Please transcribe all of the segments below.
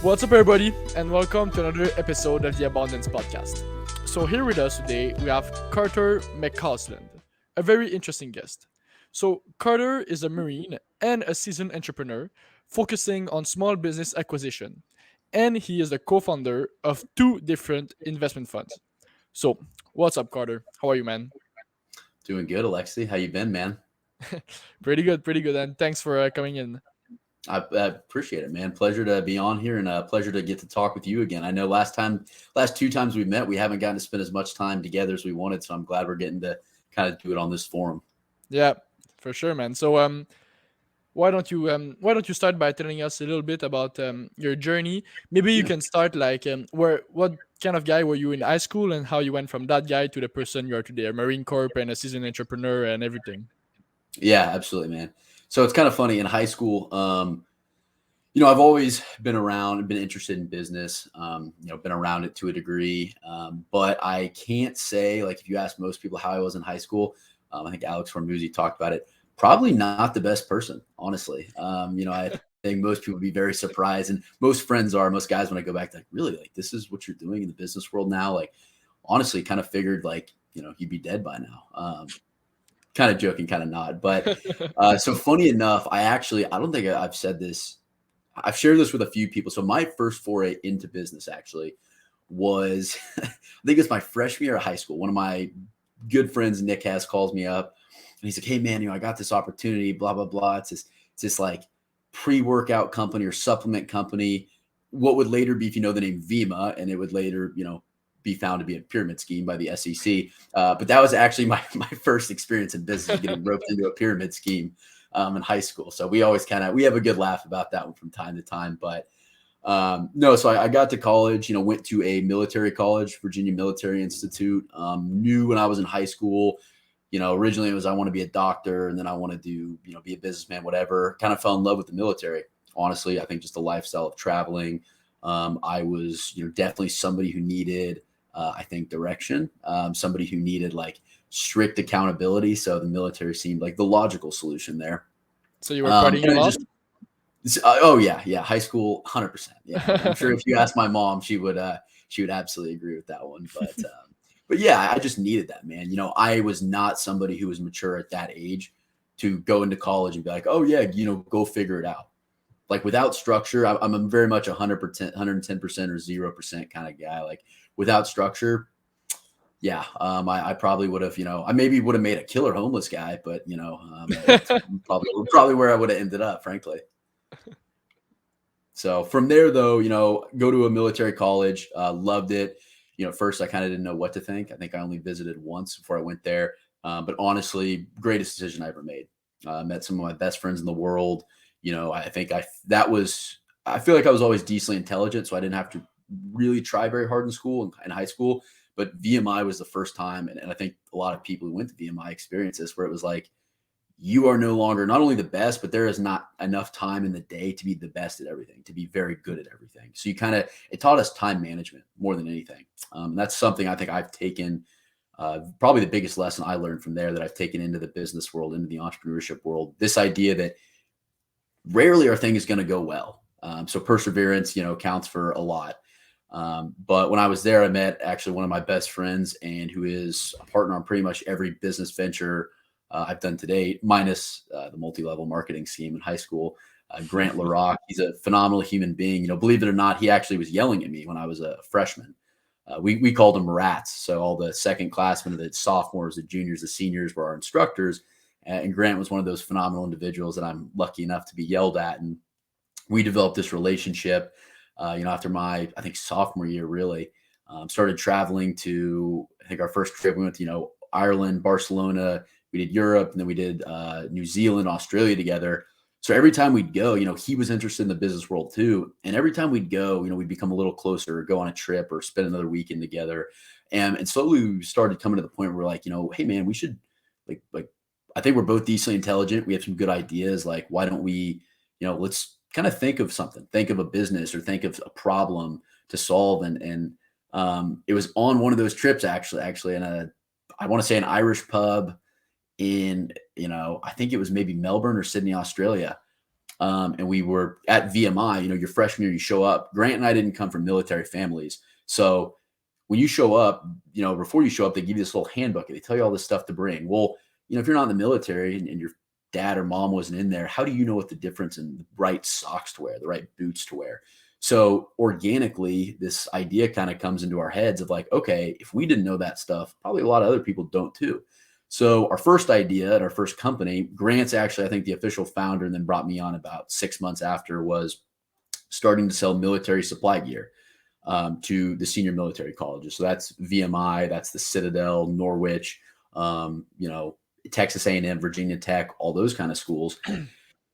What's up, everybody, and welcome to another episode of the Abundance Podcast. So, here with us today, we have Carter McCausland, a very interesting guest. So, Carter is a Marine and a seasoned entrepreneur focusing on small business acquisition, and he is the co founder of two different investment funds. So, what's up, Carter? How are you, man? Doing good, Alexi. How you been, man? Pretty good, and thanks for coming in. I appreciate it, man. Pleasure to be on here and a pleasure to get to talk with you again. I know last two times we met, we haven't gotten to spend as much time together as we wanted, so I'm glad we're getting to kind of do it on this forum. Yeah, for sure, man. So, why don't you start by telling us a little bit about your journey? Maybe you Yeah. can start like where what kind of guy were you in high school and how you went from that guy to the person you are today, a Marine Corp and a seasoned entrepreneur and everything. Yeah, absolutely, man. So it's kind of funny in high school. I've always been around and been interested in business. Been around it to a degree, but I can't say like if you ask most people how I was in high school. I think Alex Hormuzzi talked about it. Probably not the best person, honestly. I think most people would be very surprised, and most guys when I go back, like really, like this is what you're doing in the business world now. Like honestly, kind of figured like you'd be dead by now. Kind of joking, kind of not, but so funny enough, I don't think I've said this. I've shared this with a few people. So my first foray into business actually was, I think it's my freshman year of high school. One of my good friends, Nick Has, calls me up and he's like, "Hey man, I got this opportunity, blah, blah, blah. It's this like pre-workout company or supplement company. What would later be, if you know the name Vima, and it would later, be found to be a pyramid scheme by the SEC. But that was actually my first experience in business, getting roped into a pyramid scheme in high school. So we always we have a good laugh about that one from time to time. But no, so I got to college, went to a military college, Virginia Military Institute. Knew when I was in high school, originally it was I want to be a doctor and then I want to do, be a businessman, whatever. Kind of fell in love with the military. Honestly, I think just the lifestyle of traveling. I was, definitely somebody who needed, I think, direction. Somebody who needed like strict accountability. So the military seemed like the logical solution there. So you were partying a And it lot? just, oh yeah, high school, 100%. Yeah, I'm sure if you ask my mom, she would absolutely agree with that one. But yeah, I just needed that, man. I was not somebody who was mature at that age to go into college and be like, oh yeah, go figure it out. Like without structure, I'm very much 100%, 110% or 0% kind of guy. Like without structure, yeah, I probably would have, I maybe would have made a killer homeless guy, but that's probably where I would have ended up, frankly. So from there, though, go to a military college, loved it. At first I kind of didn't know what to think. I think I only visited once before I went there. But honestly, greatest decision I ever made. Met some of my best friends in the world. I think I feel like I was always decently intelligent, so I didn't have to really try very hard in school and high school. But VMI was the first time, and I think a lot of people who went to VMI experienced this, where it was like, you are no longer not only the best, but there is not enough time in the day to be the best at everything, to be very good at everything. So it taught us time management more than anything. That's something I think I've taken, probably the biggest lesson I learned from there that I've taken into the business world, into the entrepreneurship world. This idea that rarely are things going to go well. So perseverance, counts for a lot. But when I was there, I met actually one of my best friends and who is a partner on pretty much every business venture I've done to date, minus the multi-level marketing scheme in high school. Grant LaRock, he's a phenomenal human being. Believe it or not, he actually was yelling at me when I was a freshman. We called them rats. So all the second classmen, the sophomores, the juniors, the seniors were our instructors. And Grant was one of those phenomenal individuals that I'm lucky enough to be yelled at. And we developed this relationship, after my, I think, sophomore year, really. Started traveling to, I think our first trip, we went to, Ireland, Barcelona, we did Europe, and then we did New Zealand, Australia together. So every time we'd go, he was interested in the business world too. And every time we'd go, we'd become a little closer, go on a trip or spend another weekend together. And slowly we started coming to the point where we're like, hey man, we should like, I think we're both decently intelligent. We have some good ideas. Like, why don't we, let's kind of think of something, think of a business or think of a problem to solve. And it was on one of those trips actually in I want to say an Irish pub in, I think it was maybe Melbourne or Sydney, Australia. And we were at VMI, your freshman year, you show up. Grant and I didn't come from military families. So when you show up, before you show up, they give you this little handbook and they tell you all this stuff to bring. Well, if you're not in the military and your dad or mom wasn't in there, how do you know what the difference in the right socks to wear, the right boots to wear? So organically, this idea kind of comes into our heads of like, okay, if we didn't know that stuff, probably a lot of other people don't too. So our first idea at our first company, Grant's actually, I think, the official founder, and then brought me on about 6 months after, was starting to sell military supply gear to the senior military colleges. So that's VMI, that's the Citadel, Norwich, Texas A&M, Virginia Tech, all those kind of schools.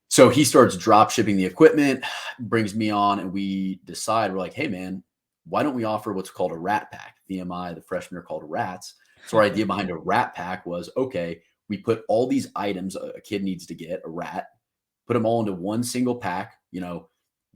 So he starts drop shipping the equipment, brings me on, and we decide, we're like, hey man, why don't we offer what's called a rat pack? VMI, the freshmen are called rats. So our idea behind a rat pack was, okay, we put all these items a kid needs to get, a rat, put them all into one single pack.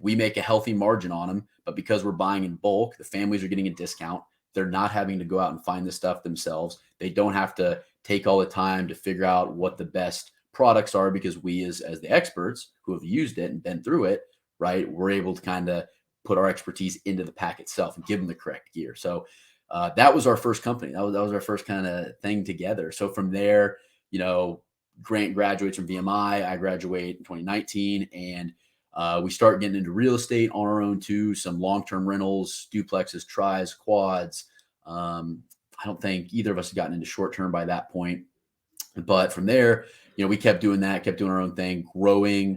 We make a healthy margin on them, but because we're buying in bulk, the families are getting a discount. They're not having to go out and find this stuff themselves. They don't have to take all the time to figure out what the best products are, because we as the experts who have used it and been through it, right, we're able to kind of put our expertise into the pack itself and give them the correct gear. So that was our first company. That was our first kind of thing together. So from there, Grant graduates from VMI. I graduate in 2019, and we start getting into real estate on our own too, some long-term rentals, duplexes, tries, quads. I don't think either of us had gotten into short-term by that point. But from there, we kept doing that, kept doing our own thing, growing.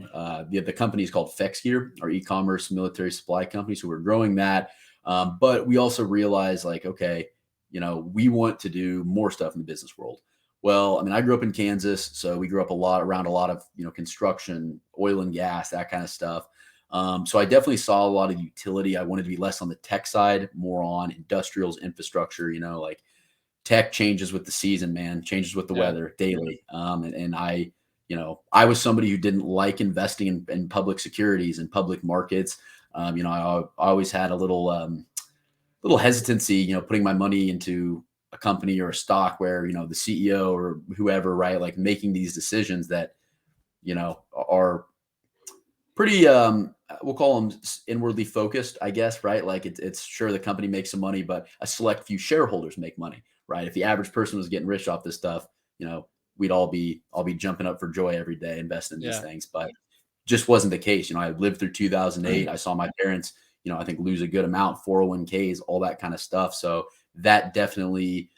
The company is called Fex Gear, our e-commerce military supply company. So we're growing that. But we also realized like, okay, we want to do more stuff in the business world. Well, I mean, I grew up in Kansas, so we grew up around a lot of, construction, oil and gas, that kind of stuff. So I definitely saw a lot of utility. I wanted to be less on the tech side, more on industrials, infrastructure, like tech changes with the season, man, changes with the weather daily. And I was somebody who didn't like investing in public securities and public markets. I always had a little hesitancy, putting my money into a company or a stock where, the CEO or whoever, right, like making these decisions that, are pretty, we'll call them inwardly focused, I guess, right? Like it's sure the company makes some money, but a select few shareholders make money, right? If the average person was getting rich off this stuff, we'd all be jumping up for joy every day investing in these things, but just wasn't the case. I lived through 2008. I saw my parents, I think lose a good amount, 401ks, all that kind of stuff. So that definitely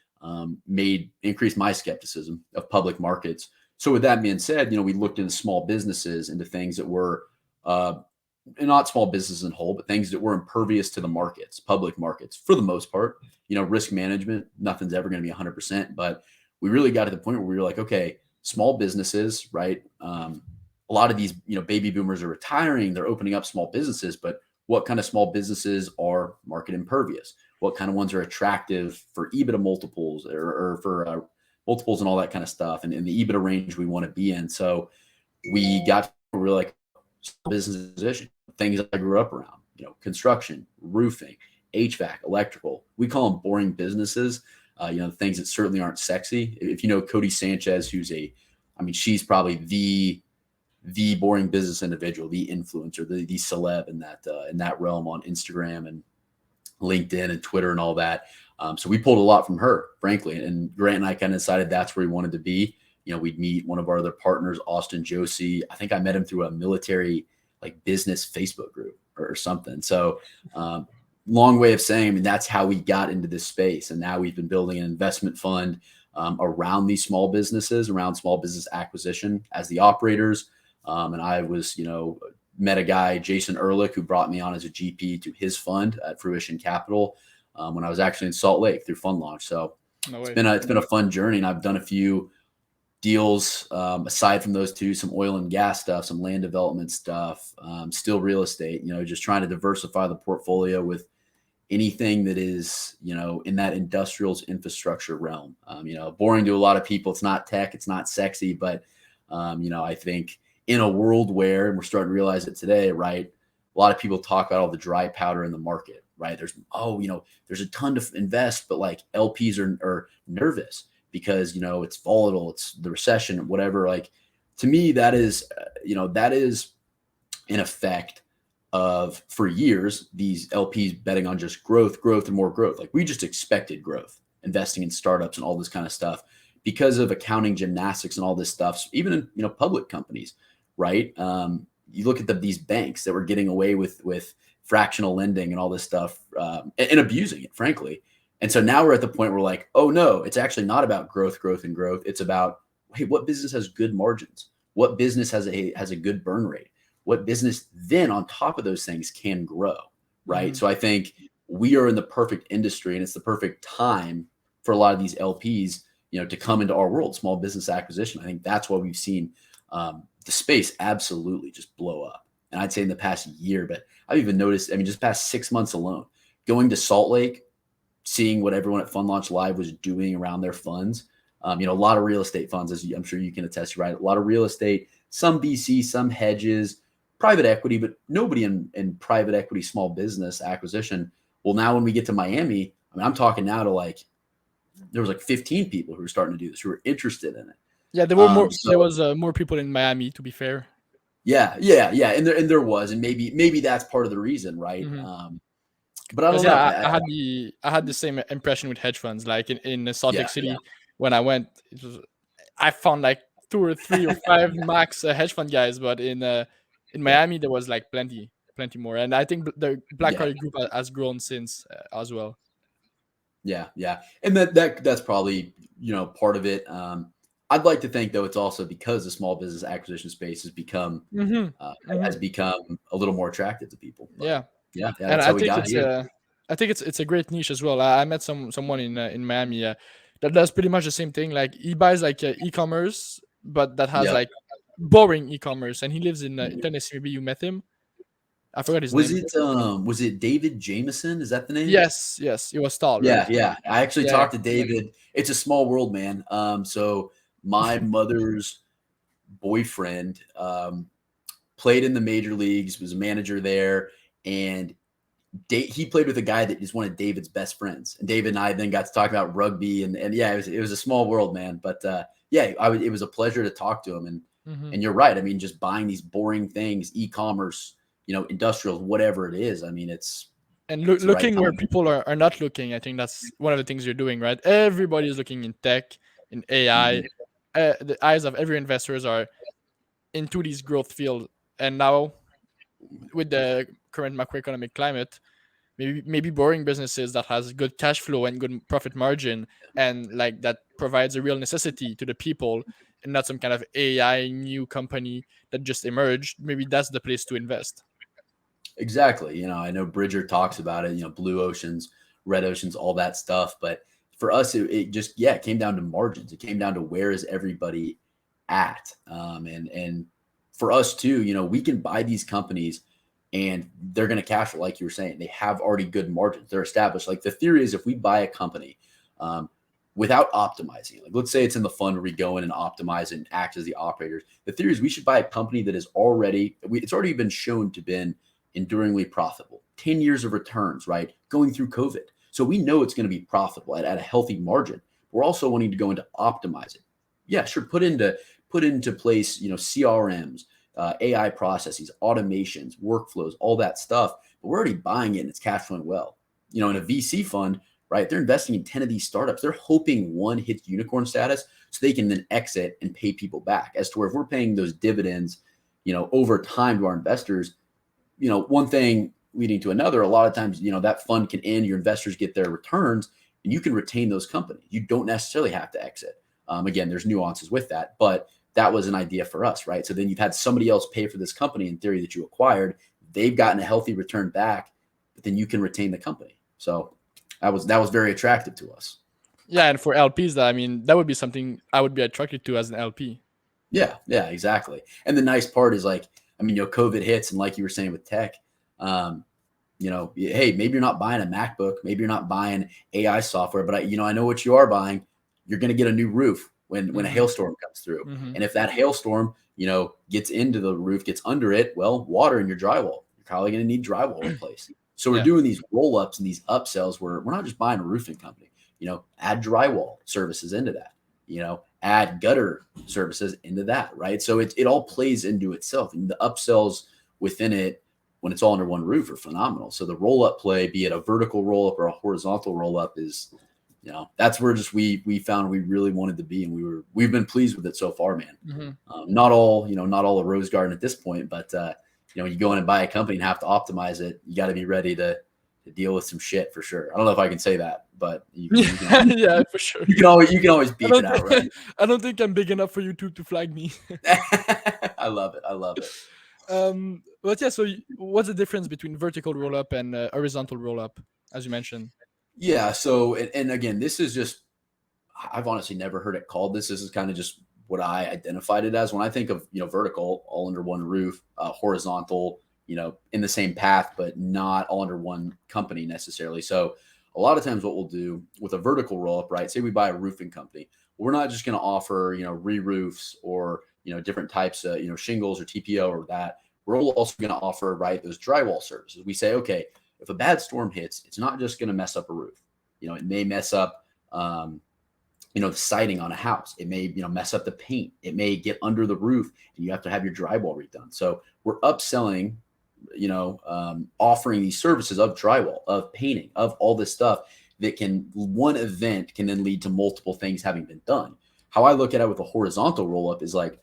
increased my skepticism of public markets. So with that being said, we looked into small businesses, into things that were not small businesses in whole, but things that were impervious to the markets, public markets for the most part. Risk management, nothing's ever going to be 100%, but we really got to the point where we were like, okay, small businesses, right? A lot of these, baby boomers are retiring, they're opening up small businesses, but what kind of small businesses are market impervious? What kind of ones are attractive for EBITDA multiples or for multiples and all that kind of stuff, and in the EBITDA range we want to be in. So we got, we're like, business position, things I grew up around, construction, roofing, HVAC, electrical. We call them boring businesses, things that certainly aren't sexy. If you know Cody Sanchez, she's probably the boring business individual, the influencer, the celeb in that realm on Instagram and LinkedIn and Twitter and all that. So we pulled a lot from her, frankly. And Grant and I kind of decided that's where we wanted to be. We'd meet one of our other partners, Austin Josie. I think I met him through a military business Facebook group or something. So long way of saying, and that's how we got into this space. And now we've been building an investment fund around these small businesses, around small business acquisition as the operators. And I was, met a guy, Jason Ehrlich, who brought me on as a GP to his fund at Fruition Capital when I was actually in Salt Lake through Fund Launch. So it's been a fun journey, and I've done a few deals aside from those two, some oil and gas stuff, some land development stuff, still real estate, just trying to diversify the portfolio with anything that is, in that industrials infrastructure realm. Boring to a lot of people. It's not tech, it's not sexy, but I think in a world where, and we're starting to realize it today, right? A lot of people talk about all the dry powder in the market, right? There's a ton to invest, but LPs are nervous because, it's volatile, it's the recession, whatever. To me, that is an effect of, for years, these LPs betting on just growth, growth, and more growth. Like, we just expected growth, investing in startups and all this kind of stuff because of accounting gymnastics and all this stuff. Even in, public companies, right? You look at these banks that were getting away with fractional lending and all this stuff, and abusing it, frankly. And so now we're at the point where, like, oh no, it's actually not about growth, growth, and growth. It's about, hey, what business has good margins? What business has a good burn rate? What business then on top of those things can grow, right? Mhm. So I think we are in the perfect industry, and it's the perfect time for a lot of these LPs, to come into our world, small business acquisition. I think that's why we've seen the space absolutely just blow up. And I'd say in the past year, but I've even noticed, just past 6 months alone, going to Salt Lake, seeing what everyone at Fund Launch Live was doing around their funds. A lot of real estate funds, as I'm sure you can attest to, right? A lot of real estate, some VC, some hedges, private equity, but nobody in private equity small business acquisition. Well, now when we get to Miami, I'm talking now to, like, there was like 15 people who were starting to do this, who were interested in it. Yeah, there were more. There So was more people in Miami, to be fair. yeah, and there was, and maybe that's part of the reason, right? Because But I don't know. I had the same impression with hedge funds. Like in Salt Lake Yeah, City, when I went, I found like two or three or five max hedge fund guys, but in yeah, Miami there was like plenty more, and I think the Black yeah, Card group has grown since as well. yeah, and that's probably, part of it. I'd like to think, though, it's also because the small business acquisition space hmm has hmm become a little more attractive to people. But Yeah, yeah, and that's how we got here. I think it's a great niche as well. I met someone in Miami that does pretty much the same thing. Like he buys like e-commerce, but that has Yep. like boring e-commerce, and he lives in Tennessee. Maybe you met him. I forgot his Was name. it David Jameson? Is that the name? Yes, it was tall, right? Yeah. I actually Yeah. talked to David. It's a small world, man. So my mother's boyfriend played in the major leagues, was a manager there, and he played with a guy that is one of David's best friends. And David and I then got to talk about rugby, and yeah, it was a small world, man. But yeah, it was a pleasure to talk to him. hmm And you're right. Just buying these boring things, e-commerce, industrials, whatever it is. And It's the right looking where time. people are not looking, I think that's one of the things you're doing, right? Everybody is looking in tech, in AI. Mhm. The eyes of every investors are into these growth field, and now with the current macroeconomic climate, maybe boring businesses that has good cash flow and good profit margin, and like that provides a real necessity to the people, and not some kind of AI new company that just emerged. Maybe that's the place to invest. Exactly. I know Bridger talks about it, blue oceans, red oceans, all that stuff. But for us, it just, yeah, it came down to margins. It came down to where is everybody at. And for us too, we can buy these companies and they're going to cash flow, like you were saying. They have already good margins. They're established. Like, the theory is, if we buy a company um, without optimizing, like let's say it's in the fund where we go in and optimize and act as the operators. The theory is we should buy a company that is it's already been shown to been enduringly profitable, 10 years of returns, right? Going through COVID. So we know it's going to be profitable at a healthy margin. We're also wanting to go into optimize it. Yeah, sure. Put into place, CRMs, AI processes, automations, workflows, all that stuff. But we're already buying it and it's cash flowing well. In a VC fund, right? They're investing in 10 of these startups. They're hoping one hits unicorn status so they can then exit and pay people back. As to where, if we're paying those dividends, over time to our investors, one thing leading to another, a lot of times, that fund can end, your investors get their returns, and you can retain those companies. You don't necessarily have to exit. Again, there's nuances with that, but that was an idea for us, right? So then you've had somebody else pay for this company, in theory, that you acquired. They've gotten a healthy return back, but then you can retain the company. So that was very attractive to us. Yeah, and for LPs, that would be something I would be attracted to as an LP. Yeah, exactly. And the nice part is, like, COVID hits, and like you were saying with tech, um, hey, maybe you're not buying a MacBook, maybe you're not buying AI software, but I know what you are buying. You're going to get a new roof when a hmm hailstorm comes through. hmm And if that hailstorm, gets into the roof, gets under it, well, water in your drywall, you're probably going to need drywall replaced. So we're Yeah, doing these roll ups and these upsells where we're not just buying a roofing company, add drywall services into that, add gutter services into that, right? So it all plays into itself. And the upsells within it, when it's all under one roof, are phenomenal. So the roll up play, be it a vertical roll up or a horizontal roll up, is, that's where just we found we really wanted to be, and we've been pleased with it so far, man. Not all a rose garden at this point, but when you go in and buy a company and have to optimize it, you got to be ready to deal with some shit for sure. I don't know if I can say that, but you can yeah, for sure. You can always beep it out, right? I don't think I'm big enough for you to flag me. I love it. But yeah, so what's the difference between vertical roll up and horizontal roll up, as you mentioned? Yeah. So, and again, this is just, I've honestly never heard it called this. This is kind of just what I identified it as when I think of, vertical, all under one roof, horizontal, in the same path, but not all under one company necessarily. So a lot of times what we'll do with a vertical roll up, right? Say we buy a roofing company. We're not just going to offer, re-roofs or, different types of, shingles or TPO or that. We're also going to offer, right, those drywall services. We say, okay, if a bad storm hits, it's not just going to mess up a roof. It may mess up, the siding on a house. It may, mess up the paint. It may get under the roof and you have to have your drywall redone. So we're upselling, offering these services of drywall, of painting, of all this stuff that one event can then lead to multiple things having been done. How I look at it with a horizontal roll up is like,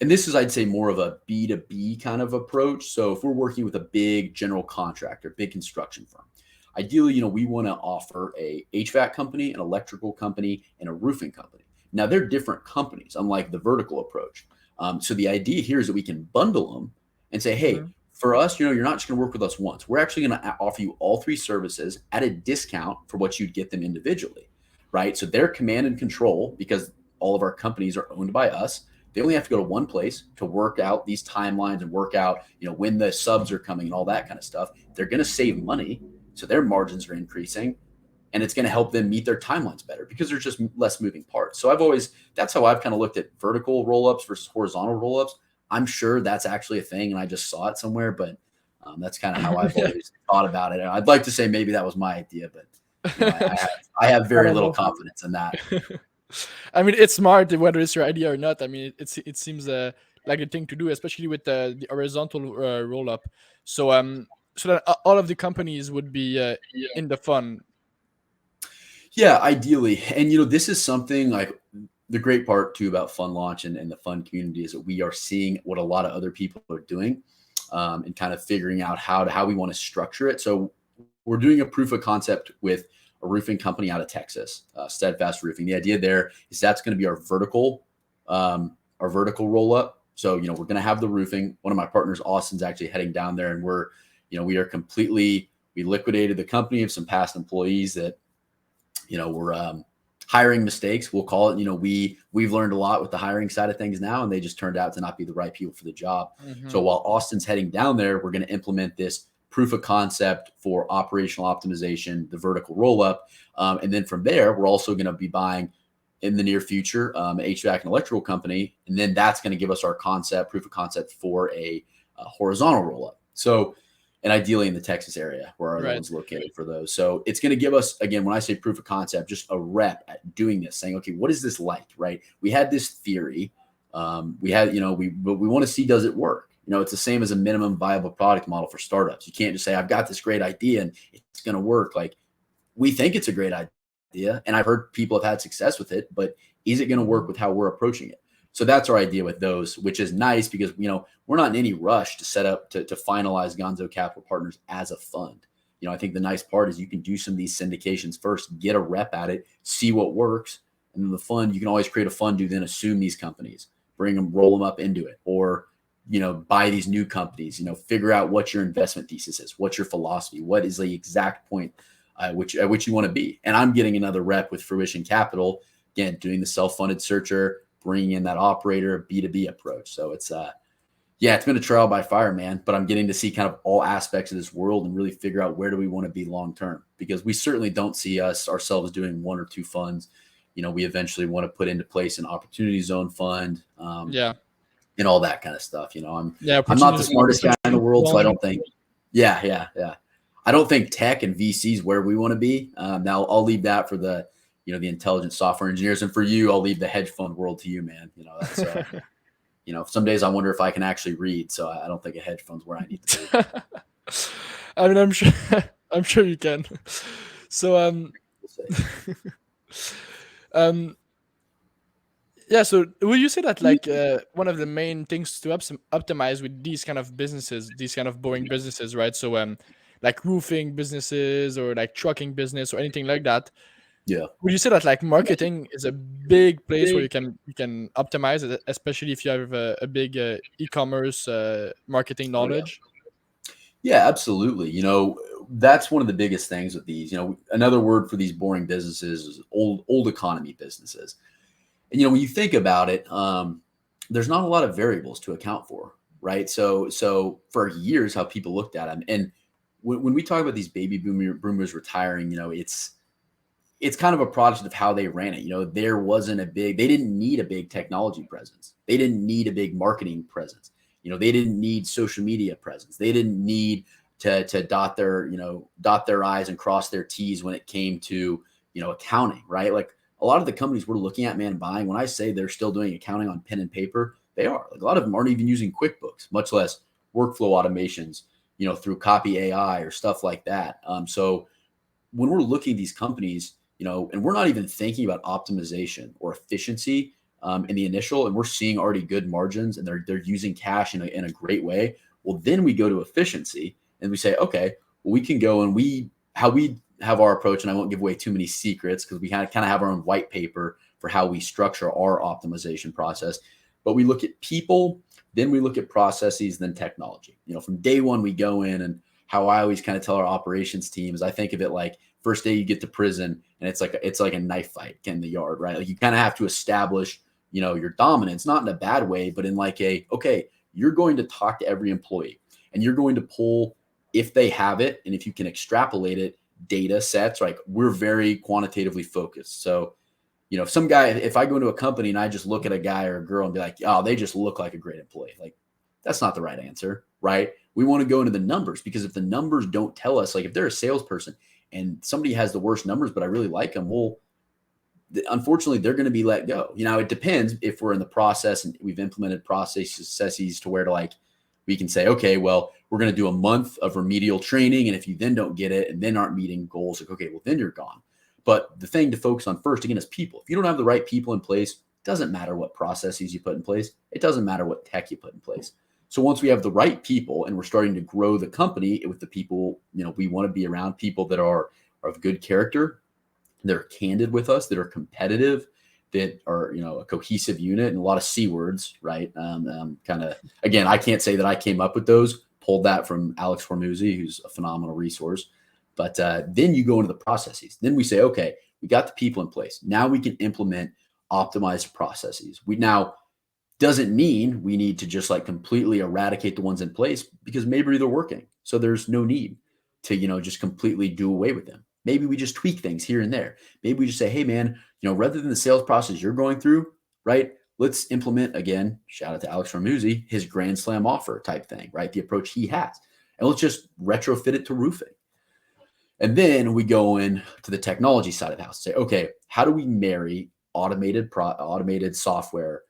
and this is, I'd say, more of a B2B kind of approach. So if we're working with a big general contractor, big construction firm, ideally, we want to offer a HVAC company, an electrical company, and a roofing company. Now, they're different companies, unlike the vertical approach. So the idea here is that we can bundle them and say, hey, for us, you're not just going to work with us once. We're actually going to offer you all three services at a discount for what you'd get them individually, right? So they're command and control because all of our companies are owned by us. They only have to go to one place to work out these timelines and work out, when the subs are coming and all that kind of stuff. They're going to save money. So their margins are increasing, and it's going to help them meet their timelines better because there's just less moving parts. So that's how I've kind of looked at vertical roll-ups versus horizontal roll-ups. I'm sure that's actually a thing, and I just saw it somewhere, but that's kind of how I've always thought about it. And I'd like to say maybe that was my idea, but I have very little confidence in that. I mean, it's smart whether it's your idea or not. I mean, it seems like a thing to do, especially with the horizontal roll up. So so that all of the companies would be in the fund. Yeah, ideally. And this is something like the great part too about Fund Launch and the fund community is that we are seeing what a lot of other people are doing, and kind of figuring out how we want to structure it. So we're doing a proof of concept with a roofing company out of Texas, Steadfast Roofing. The idea there is that's going to be our vertical roll up. So, we're going to have the roofing. One of my partners, Austin's actually heading down there, and we liquidated the company of some past employees that, were hiring mistakes. We'll call it, we've learned a lot with the hiring side of things now, and they just turned out to not be the right people for the job. So while Austin's heading down there, we're going to implement this proof of concept for operational optimization, the vertical roll up. And then from there, we're also going to be buying in the near future, an HVAC and electrical company. And then that's going to give us our proof of concept for a horizontal roll up. So, and ideally in the Texas area where our loan's located for those. So it's going to give us, again, when I say proof of concept, just a rep at doing this, saying, okay, what is this like, right? We had this theory. But we want to see, does it work? It's the same as a minimum viable product model for startups. You can't just say, I've got this great idea and it's going to work. Like, we think it's a great idea, and I've heard people have had success with it, but is it going to work with how we're approaching it? So that's our idea with those, which is nice because, we're not in any rush to set up to finalize Gonzo Capital Partners as a fund. I think the nice part is you can do some of these syndications first, get a rep at it, see what works. And then the fund, you can always create a fund to then assume these companies, roll them up into it, or buy these new companies, figure out what your investment thesis is, what's your philosophy, what is the exact point at which you want to be. And I'm getting another rep with Fruition Capital, again, doing the self-funded searcher, bringing in that operator, B2B approach. So it's been a trial by fire, man, but I'm getting to see kind of all aspects of this world and really figure out where do we want to be long-term, because we certainly don't see ourselves doing one or two funds. We eventually want to put into place an opportunity zone fund. And all that kind of stuff. I'm not the smartest guy in the world, so I don't think, I don't think tech and VCs where we want to be. Now I'll leave that for the intelligent software engineers, and for you, I'll leave the hedge fund world to you, man. Some days I wonder if I can actually read. So I don't think a hedge fund's where I need to be. I mean, I'm sure I'm sure you can. So We'll see. um yeah, so will you say that like one of the main things to optimize with these kind of businesses, these kind of boring businesses, right? So like roofing businesses or like trucking business or anything like that, Yeah. would you say that like marketing is a big place where you can optimize it, especially if you have a big e-commerce marketing Oh yeah. knowledge? Yeah, absolutely. That's one of the biggest things with these. Another word for these boring businesses is old economy businesses. And when you think about it, there's not a lot of variables to account for, right? So for years, how people looked at them, and when we talk about these baby boomers retiring, it's kind of a product of how they ran it. They didn't need a big technology presence. They didn't need a big marketing presence. They didn't need social media presence. They didn't need to dot their I's and cross their T's when it came to, accounting, right? Like a lot of the companies we're looking at, man, buying, when I say they're still doing accounting on pen and paper, they are. Like a lot of them aren't even using QuickBooks, much less workflow automations, through copy AI or stuff like that. So when we're looking at these companies, and we're not even thinking about optimization or efficiency in the initial, and we're seeing already good margins, and they're using cash in a great way. Well, then we go to efficiency, and we say, okay, well, we can go and how we have our approach, and I won't give away too many secrets because we kind of have our own white paper for how we structure our optimization process. But we look at people, then we look at processes, then technology. From day one, we go in, and how I always kind of tell our operations team is I think of it like first day you get to prison, and it's like a knife fight in the yard, right? Like you kind of have to establish, your dominance, not in a bad way, but in like okay, you're going to talk to every employee, and you're going to pull, if they have it, and if you can extrapolate it, data sets. Like we're very quantitatively focused. So, if I go into a company and I just look at a guy or a girl and be like, oh, they just look like a great employee, like that's not the right answer, right? We want to go into the numbers, because if the numbers don't tell us, like if they're a salesperson and somebody has the worst numbers, but I really like them, well, unfortunately, they're going to be let go. It depends if we're in the process and we've implemented processes to where we can say, okay, well, we're going to do a month of remedial training. And if you then don't get it and then aren't meeting goals, like, okay, well, then you're gone. But the thing to focus on first, again, is people. If you don't have the right people in place, it doesn't matter what processes you put in place. It doesn't matter what tech you put in place. So once we have the right people and we're starting to grow the company with the people, we want to be around, people that are of good character, that are candid with us, that are competitive, that are, a cohesive unit, and a lot of C words, right? Kind of, again, I can't say that I came up with those, pulled that from Alex Hormuzzi, who's a phenomenal resource. But then you go into the processes. Then we say, okay, we got the people in place. Now we can implement optimized processes. We now, doesn't mean we need to just like completely eradicate the ones in place, because maybe they're working. So there's no need to, just completely do away with them. Maybe we just tweak things here and there. Maybe we just say, hey man, rather than the sales process you're going through, right? Let's implement, again, shout out to Alex Ramuzzi, his Grand Slam offer type thing, right? The approach he has. And let's just retrofit it to roofing. And then we go in to the technology side of the house. Say, okay, how do we marry automated software?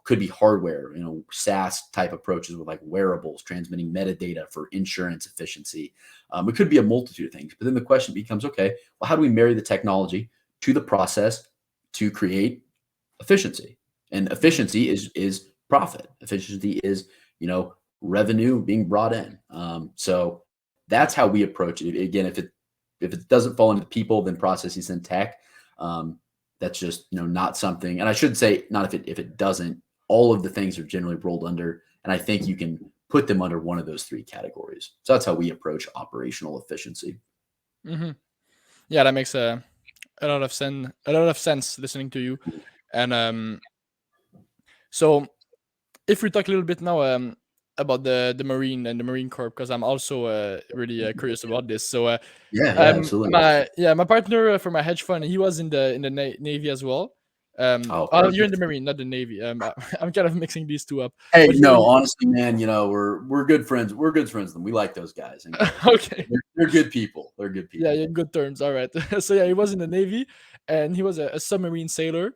Could be hardware, SaaS type approaches with like wearables, transmitting metadata for insurance efficiency. It could be a multitude of things. But then the question becomes, okay, well, how do we marry the technology to the process to create efficiency? And efficiency is profit. Efficiency is, revenue being brought in. So that's how we approach it. Again, if it doesn't fall into people, then processes and tech. That's just not something. And I should say, not if it doesn't. All of the things are generally rolled under, and I think you can put them under one of those three categories. So that's how we approach operational efficiency. Hmm. Yeah, that makes a lot of sense listening to you. And so if we talk a little bit now about the Marine and the Marine Corps, because I'm also really curious about this. So Yeah, absolutely. my partner for my hedge fund, he was in the Navy as well. Oh, Oh, you're in the perfect. Marine, not the Navy. I'm kind of mixing these two up. Hey, But no, honestly, man, we're good friends. We're good friends with them. We like those guys, and okay, they're good people. They're good yeah, people. you're in good terms. All right. So yeah, he was in the Navy, and he was a submarine sailor.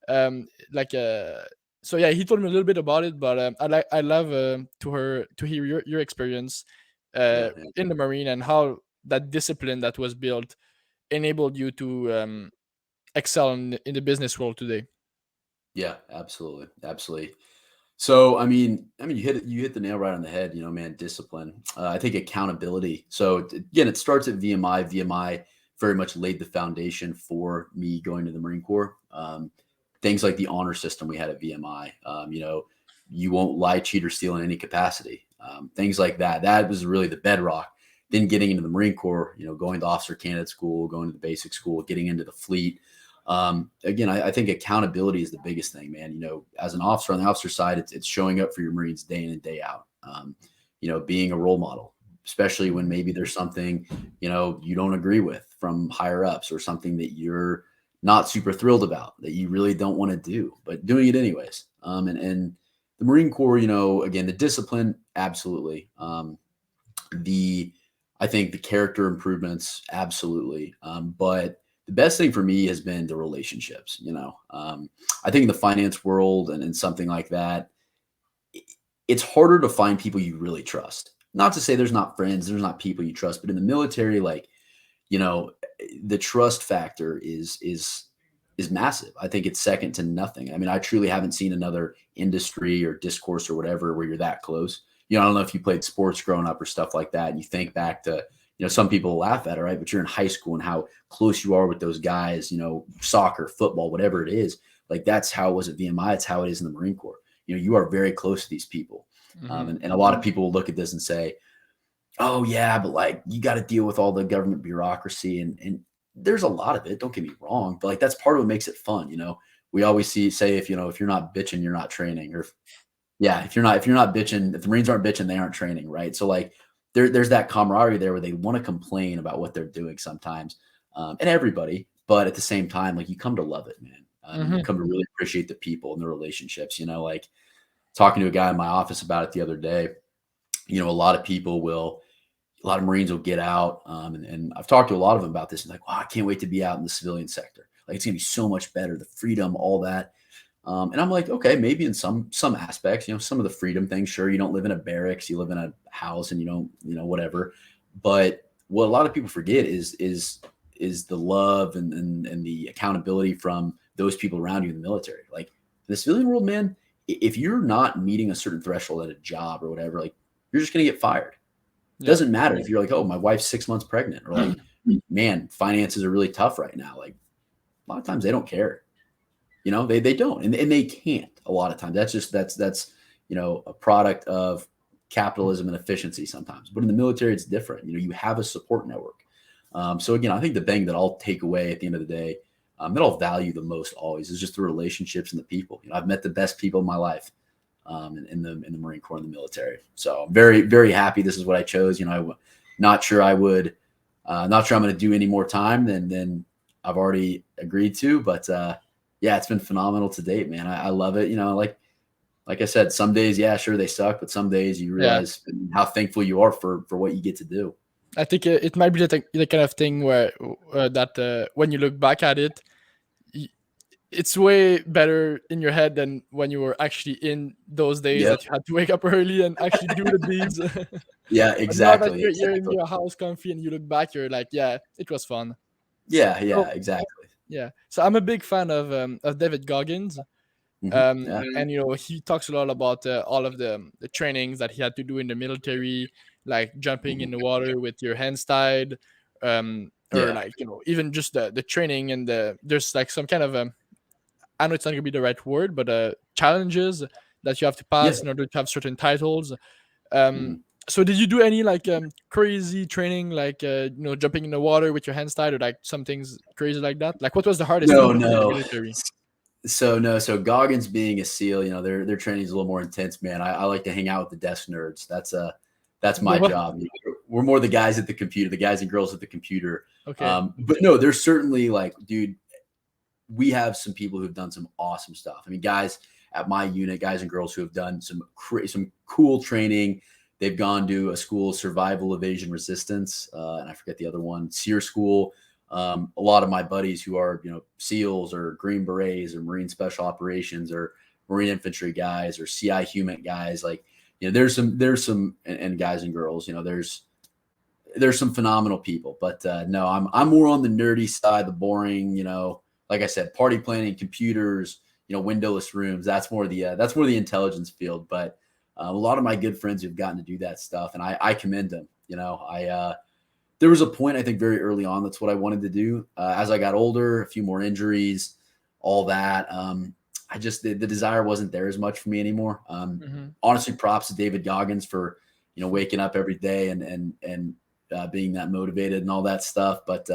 Like so yeah, he told me a little bit about it, but I love to hear your experience Yeah, yeah, in the Marine, and how that discipline that was built enabled you to excel in the business world today. yeah, absolutely, absolutely. So, I mean, you hit the nail right on the head. Man, discipline. I think accountability. So again, it starts at VMI. VMI very much laid the foundation for me going to the Marine Corps. Things like the honor system we had at VMI. You won't lie, cheat, or steal in any capacity. Things like that. That was really the bedrock. Then getting into the Marine Corps, going to officer candidate school, going to the basic school, getting into the fleet. Again, I think accountability is the biggest thing, man. As an officer on the officer side, it's showing up for your Marines day in and day out. Being a role model, especially when maybe there's something, you don't agree with from higher ups, or something that you're not super thrilled about, that you really don't want to do, but doing it anyways. And the Marine Corps, again, the discipline, absolutely. The I think the character improvements, absolutely. But the best thing for me has been the relationships. I think in the finance world and in something like that, it's harder to find people you really trust. Not to say there's not friends, there's not people you trust, but in the military, like, you know, the trust factor is massive. I think it's second to nothing. I mean, I truly haven't seen another industry or discourse or whatever where you're that close. I don't know if you played sports growing up or stuff like that, and you think back to, some people laugh at it, right? But you're in high school and how close you are with those guys, soccer, football, whatever it is. Like, that's how it was at VMI. It's how it is in the Marine Corps. You are very close to these people. Hmm. And a lot of people will look at this and say, oh yeah, but like, you got to deal with all the government bureaucracy, and there's a lot of it. Don't get me wrong, but like, that's part of what makes it fun. We always say, if you're not bitching, you're not training. Or yeah, if you're not bitching, if the Marines aren't bitching, they aren't training, right? So like, there's that camaraderie there where they want to complain about what they're doing sometimes, and everybody, but at the same time, like, you come to love it, man. And you Hmm. come to really appreciate the people and the relationships. Like, talking to a guy in my office about it the other day. A lot of Marines will get out, and I've talked to a lot of them about this. And like, wow, I can't wait to be out in the civilian sector. Like, it's gonna be so much better, the freedom, all that. And I'm like, okay, maybe in some aspects, some of the freedom things. Sure, you don't live in a barracks, you live in a house, and you don't, whatever. But what a lot of people forget is the love and the accountability from those people around you in the military. Like, in the civilian world, man, if you're not meeting a certain threshold at a job or whatever, like, you're just gonna get fired. Yeah. Doesn't matter if you're like, oh, my wife's 6 months pregnant, or like, man, finances are really tough right now. Like, a lot of times they don't care. They don't, and they can't. A lot of times that's a product of capitalism and efficiency sometimes. But in the military, it's different. You have a support network. So again, I think the thing that I'll take away at the end of the day, that I'll value the most always, is just the relationships and the people. I've met the best people in my life, in the Marine Corps and the military. So I'm very, very happy. This is what I chose. I'm not sure I would, not sure I'm going to do any more time than I've already agreed to, but yeah, it's been phenomenal to date, man. I love it. Like I said, some days, yeah, sure, they suck, but some days you Yeah. realize how thankful you are for what you get to do. I think it might be the kind of thing where that when you look back at it, y- it's way better in your head than when you were actually in those days Yep. that you had to wake up early and actually do the deeds. Yeah, But now that exactly, you're in exactly. your house comfy and you look back, you're like, yeah, it was fun. Yeah, So yeah, exactly. yeah, so I'm a big fan of David Goggins. Yeah, And he talks a lot about all of the trainings that he had to do in the military, like jumping in mhm, the water with your hands tied, or yeah, like even just the training and there's like some kind of I know it's not gonna be the right word, but challenges that you have to yeah. pass in order to have certain titles. Um, Mhm. so did you do any like crazy training, like jumping in the water with your hands tied, or like some things crazy like that? Like, what was the hardest thing No, to do in the no. military? So no, so Goggins being a SEAL, their training is a little more intense, man. I like to hang out with the desk nerds. That's my job. We're more the guys at the computer, the guys and girls at the computer. Okay. But no, there's certainly, like, dude, we have some people who've done some awesome stuff. I mean, guys at my unit, guys and girls who have done some cool training. They've gone to a school, survival, evasion, resistance, and I forget the other one, SEER school. A lot of my buddies who are, SEALs or Green Berets or Marine Special Operations, or Marine infantry guys or CI human guys. Like, there's some, and guys and girls, there's some phenomenal people, but no, I'm more on the nerdy side, the boring, like I said, party planning, computers, windowless rooms. That's more the intelligence field. But a lot of my good friends who've gotten to do that stuff, and I commend them. There was a point, I think, very early on, that's what I wanted to do. As I got older, a few more injuries, all that. I just the desire wasn't there as much for me anymore. Hmm. Honestly, props to David Goggins for waking up every day and being that motivated and all that stuff. But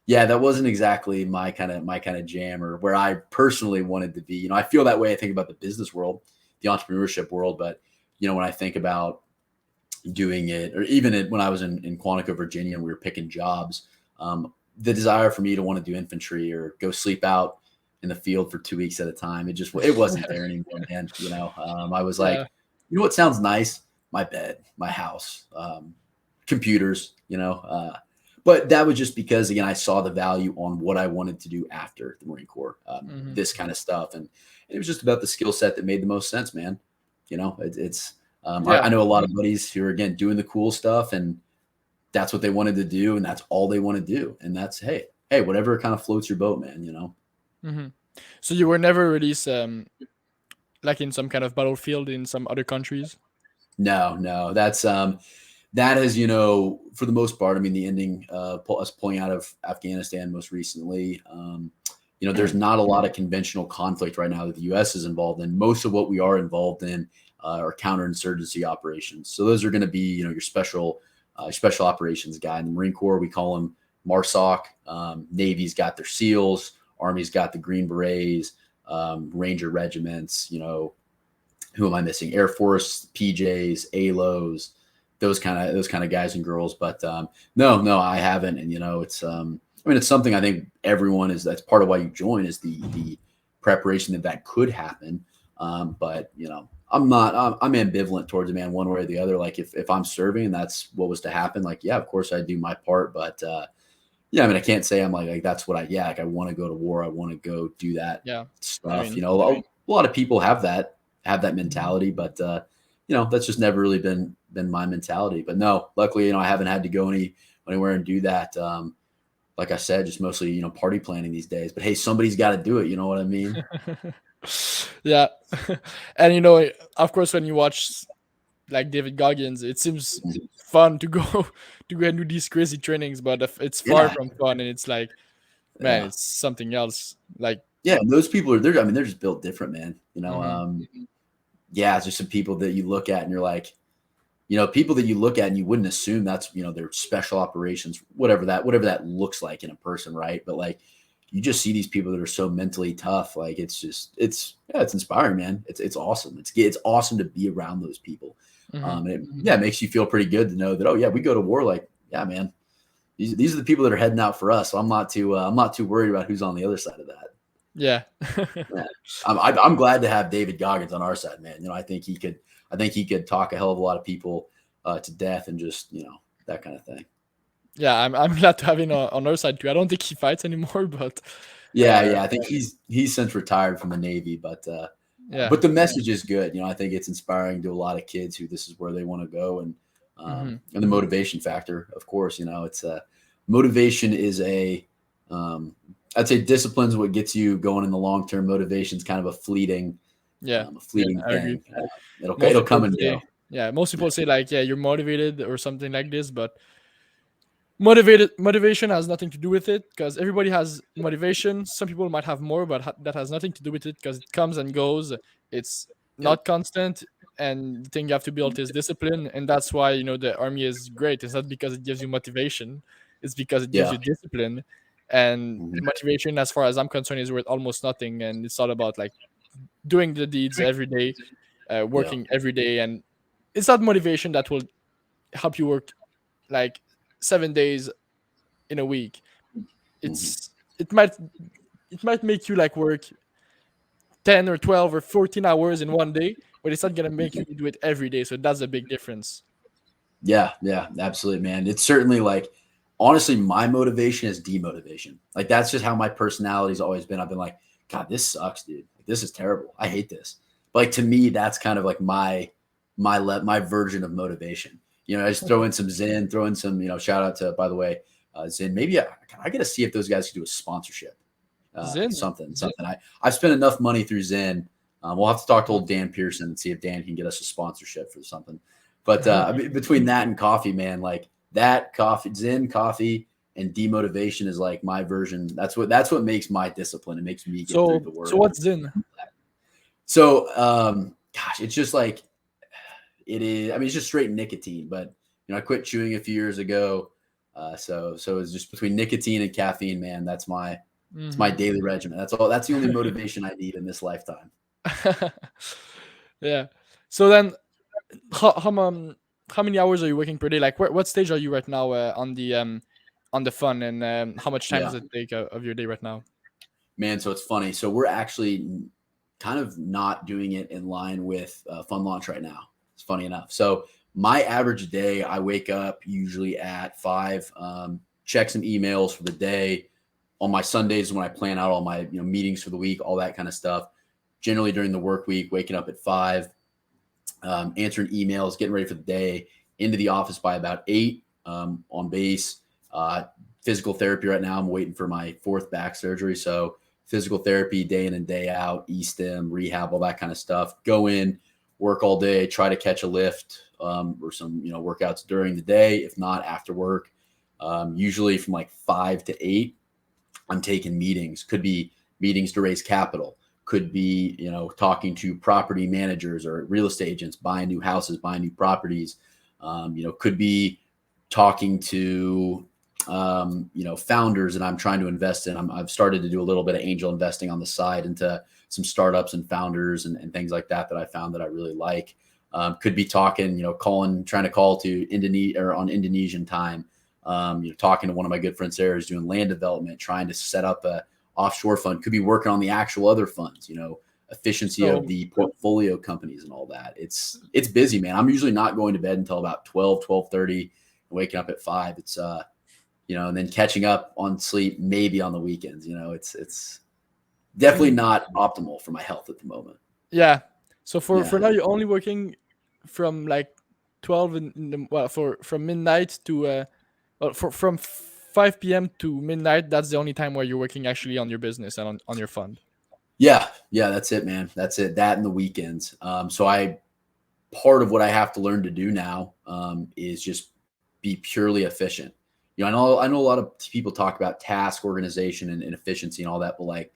yeah, that wasn't exactly my kind of jam, or where I personally wanted to be. I feel that way. I think about the business world, the entrepreneurship world, but when I think about doing it, or even when I was in Quantico, Virginia, and we were picking jobs, the desire for me to want to do infantry or go sleep out in the field for 2 weeks at a time, it wasn't there anymore, man. I was like, Yeah. what sounds nice? My bed, my house, computers, but that was just because, again, I saw the value on what I wanted to do after the Marine Corps, Hmm. this kind of stuff. And it was just about the skill set that made the most sense, man. I Yeah. know a lot of buddies who are, again, doing the cool stuff, and that's what they wanted to do, and that's all they want to do. And that's, hey, whatever kind of floats your boat, man. Hmm. So you were never released, like in some kind of battlefield in some other countries? No, that is, for the most part, I mean, the ending, us pulling out of Afghanistan most recently, there's not a lot of conventional conflict right now that the U.S. is involved in. Most of what we are involved in are counterinsurgency operations. So those are going to be, your special operations guy. In the Marine Corps, we call them MARSOC. Navy's got their SEALs. Army's got the Green Berets, Ranger regiments. Who am I missing? Air Force, PJs, ALOs, those kind of guys and girls. But no, I haven't. And it's something I think everyone that's part of why you join, is the preparation that could happen. But I'm not. I'm ambivalent towards it, man. One way or the other. Like if I'm serving and that's what was to happen, like yeah, of course I do my part. But yeah, I mean I can't say I'm like that's what like I want to go to war. I want to go do that Yeah. I stuff. mean, A lot of people have that mentality, but that's just never really been my mentality. But no, luckily I haven't had to go anywhere and do that. Like I said, just mostly party planning these days. But hey, somebody's got to do it. You know what I mean? yeah. And of course, when you watch like David Goggins, it seems fun to go to go and do these crazy trainings, but it's far Yeah, from fun, and it's like, man, yeah, it's something else. Like, yeah. And those people are. I mean, they're just built different, man. hmm. Yeah, it's just some people that you look at and you're like, people that you look at and you wouldn't assume that's, their special operations, whatever that looks like in a person, right? But like, you just see these people that are so mentally tough. Like, it's inspiring, man. It's awesome. It's awesome to be around those people. Hmm. And it makes you feel pretty good to know that, oh yeah, we go to war. Like, yeah, man, these are the people that are heading out for us. So I'm not too worried about who's on the other side of that. Yeah. Yeah. I'm glad to have David Goggins on our side, man. I think he could talk a hell of a lot of people to death, and just that kind of thing. Yeah, I'm glad to have him on our side too. I don't think he fights anymore, but Yeah. I think he's since retired from the Navy, but yeah. the message is good. I think it's inspiring to a lot of kids who this is where they want to go, Hmm. and the motivation factor, of course. It's motivation is I'd say discipline's what gets you going in the long term. Motivation's kind of a fleeting Yeah, I agree. thing. Most It'll people come and say, go. yeah, most Yeah. people say like, yeah, you're motivated or something like this, but motivation has nothing to do with it, because everybody has motivation. Some people might have more, but that has nothing to do with it, because it comes and goes. It's Yep. not constant, and the thing you have to build is discipline. And that's why the army is great. It's not because it gives you motivation, it's because it gives Yeah. you discipline. And Mhm. motivation, as far as I'm concerned, is worth almost nothing. And it's all about like doing the deeds every day, Yeah. working every day. And it's not motivation that will help you work like 7 days in a week. Mhm. It might make you like work 10 or 12 or 14 hours in one day, but it's not gonna make you do it every day. So that's a big difference. Yeah, absolutely, man. It's certainly like, honestly, my motivation is demotivation. Like, that's just how my personality's always been. I've been like, God, this sucks, dude. Like, this is terrible. I hate this. But like to me, that's kind of like my version of motivation. I just throw in some Zen, throw in some, shout out to, by the way, Zen. Maybe I got to see if those guys can do a sponsorship, Zen. something. I've spent enough money through Zen. We'll have to talk to old Dan Pearson and see if Dan can get us a sponsorship for something. But between that and coffee, man, like that coffee, Zen coffee and demotivation is like my version. That's what makes my discipline. It makes me get through the work. So what's Zen? So, gosh, it's just like, it is. I mean, it's just straight nicotine, but I quit chewing a few years ago. So it's just between nicotine and caffeine, man. That's my daily regimen. That's all. That's the only motivation I need in this lifetime. Yeah. So then, how many hours are you working per day? Like, what stage are you right now on the fun, and how much time does it take of your day right now? Man, so it's funny. So we're actually kind of not doing it in line with fun launch right now. It's funny enough. So my average day, I wake up usually at 5, check some emails for the day. On my Sundays when I plan out all my meetings for the week, all that kind of stuff. Generally during the work week, waking up at 5, answering emails, getting ready for the day, into the office by about 8, on base. Physical therapy right now. I'm waiting for my 4th back surgery. So physical therapy day in and day out, E-stim, rehab, all that kind of stuff. Go in, work all day, try to catch a lift or some workouts during the day. If not, after work. Usually from like 5 to 8, I'm taking meetings. Could be meetings to raise capital. Could be talking to property managers or real estate agents, buying new houses, buying new properties. Could be talking to founders that I'm trying to invest in. I've started to do a little bit of angel investing on the side into some startups and founders and things like that I found that I really like. Could be talking, trying to call to Indonesia or on Indonesian time. Talking to one of my good friends there who's doing land development, trying to set up a offshore fund. Could be working on the actual other funds, efficiency of the portfolio companies and all that. It's busy, man. I'm usually not going to bed until about 12:30 and waking up at 5. It's and then catching up on sleep maybe on the weekends. It's definitely not optimal for my health at the moment. Yeah. So for now, you're only working from like 12 from midnight to from 5 p.m. to midnight. That's the only time where you're working actually on your business and on your fund. Yeah, that's it, man. That's it. That and the weekends. So part of what I have to learn to do now is just be purely efficient. I know a lot of people talk about task organization and efficiency and all that, but like,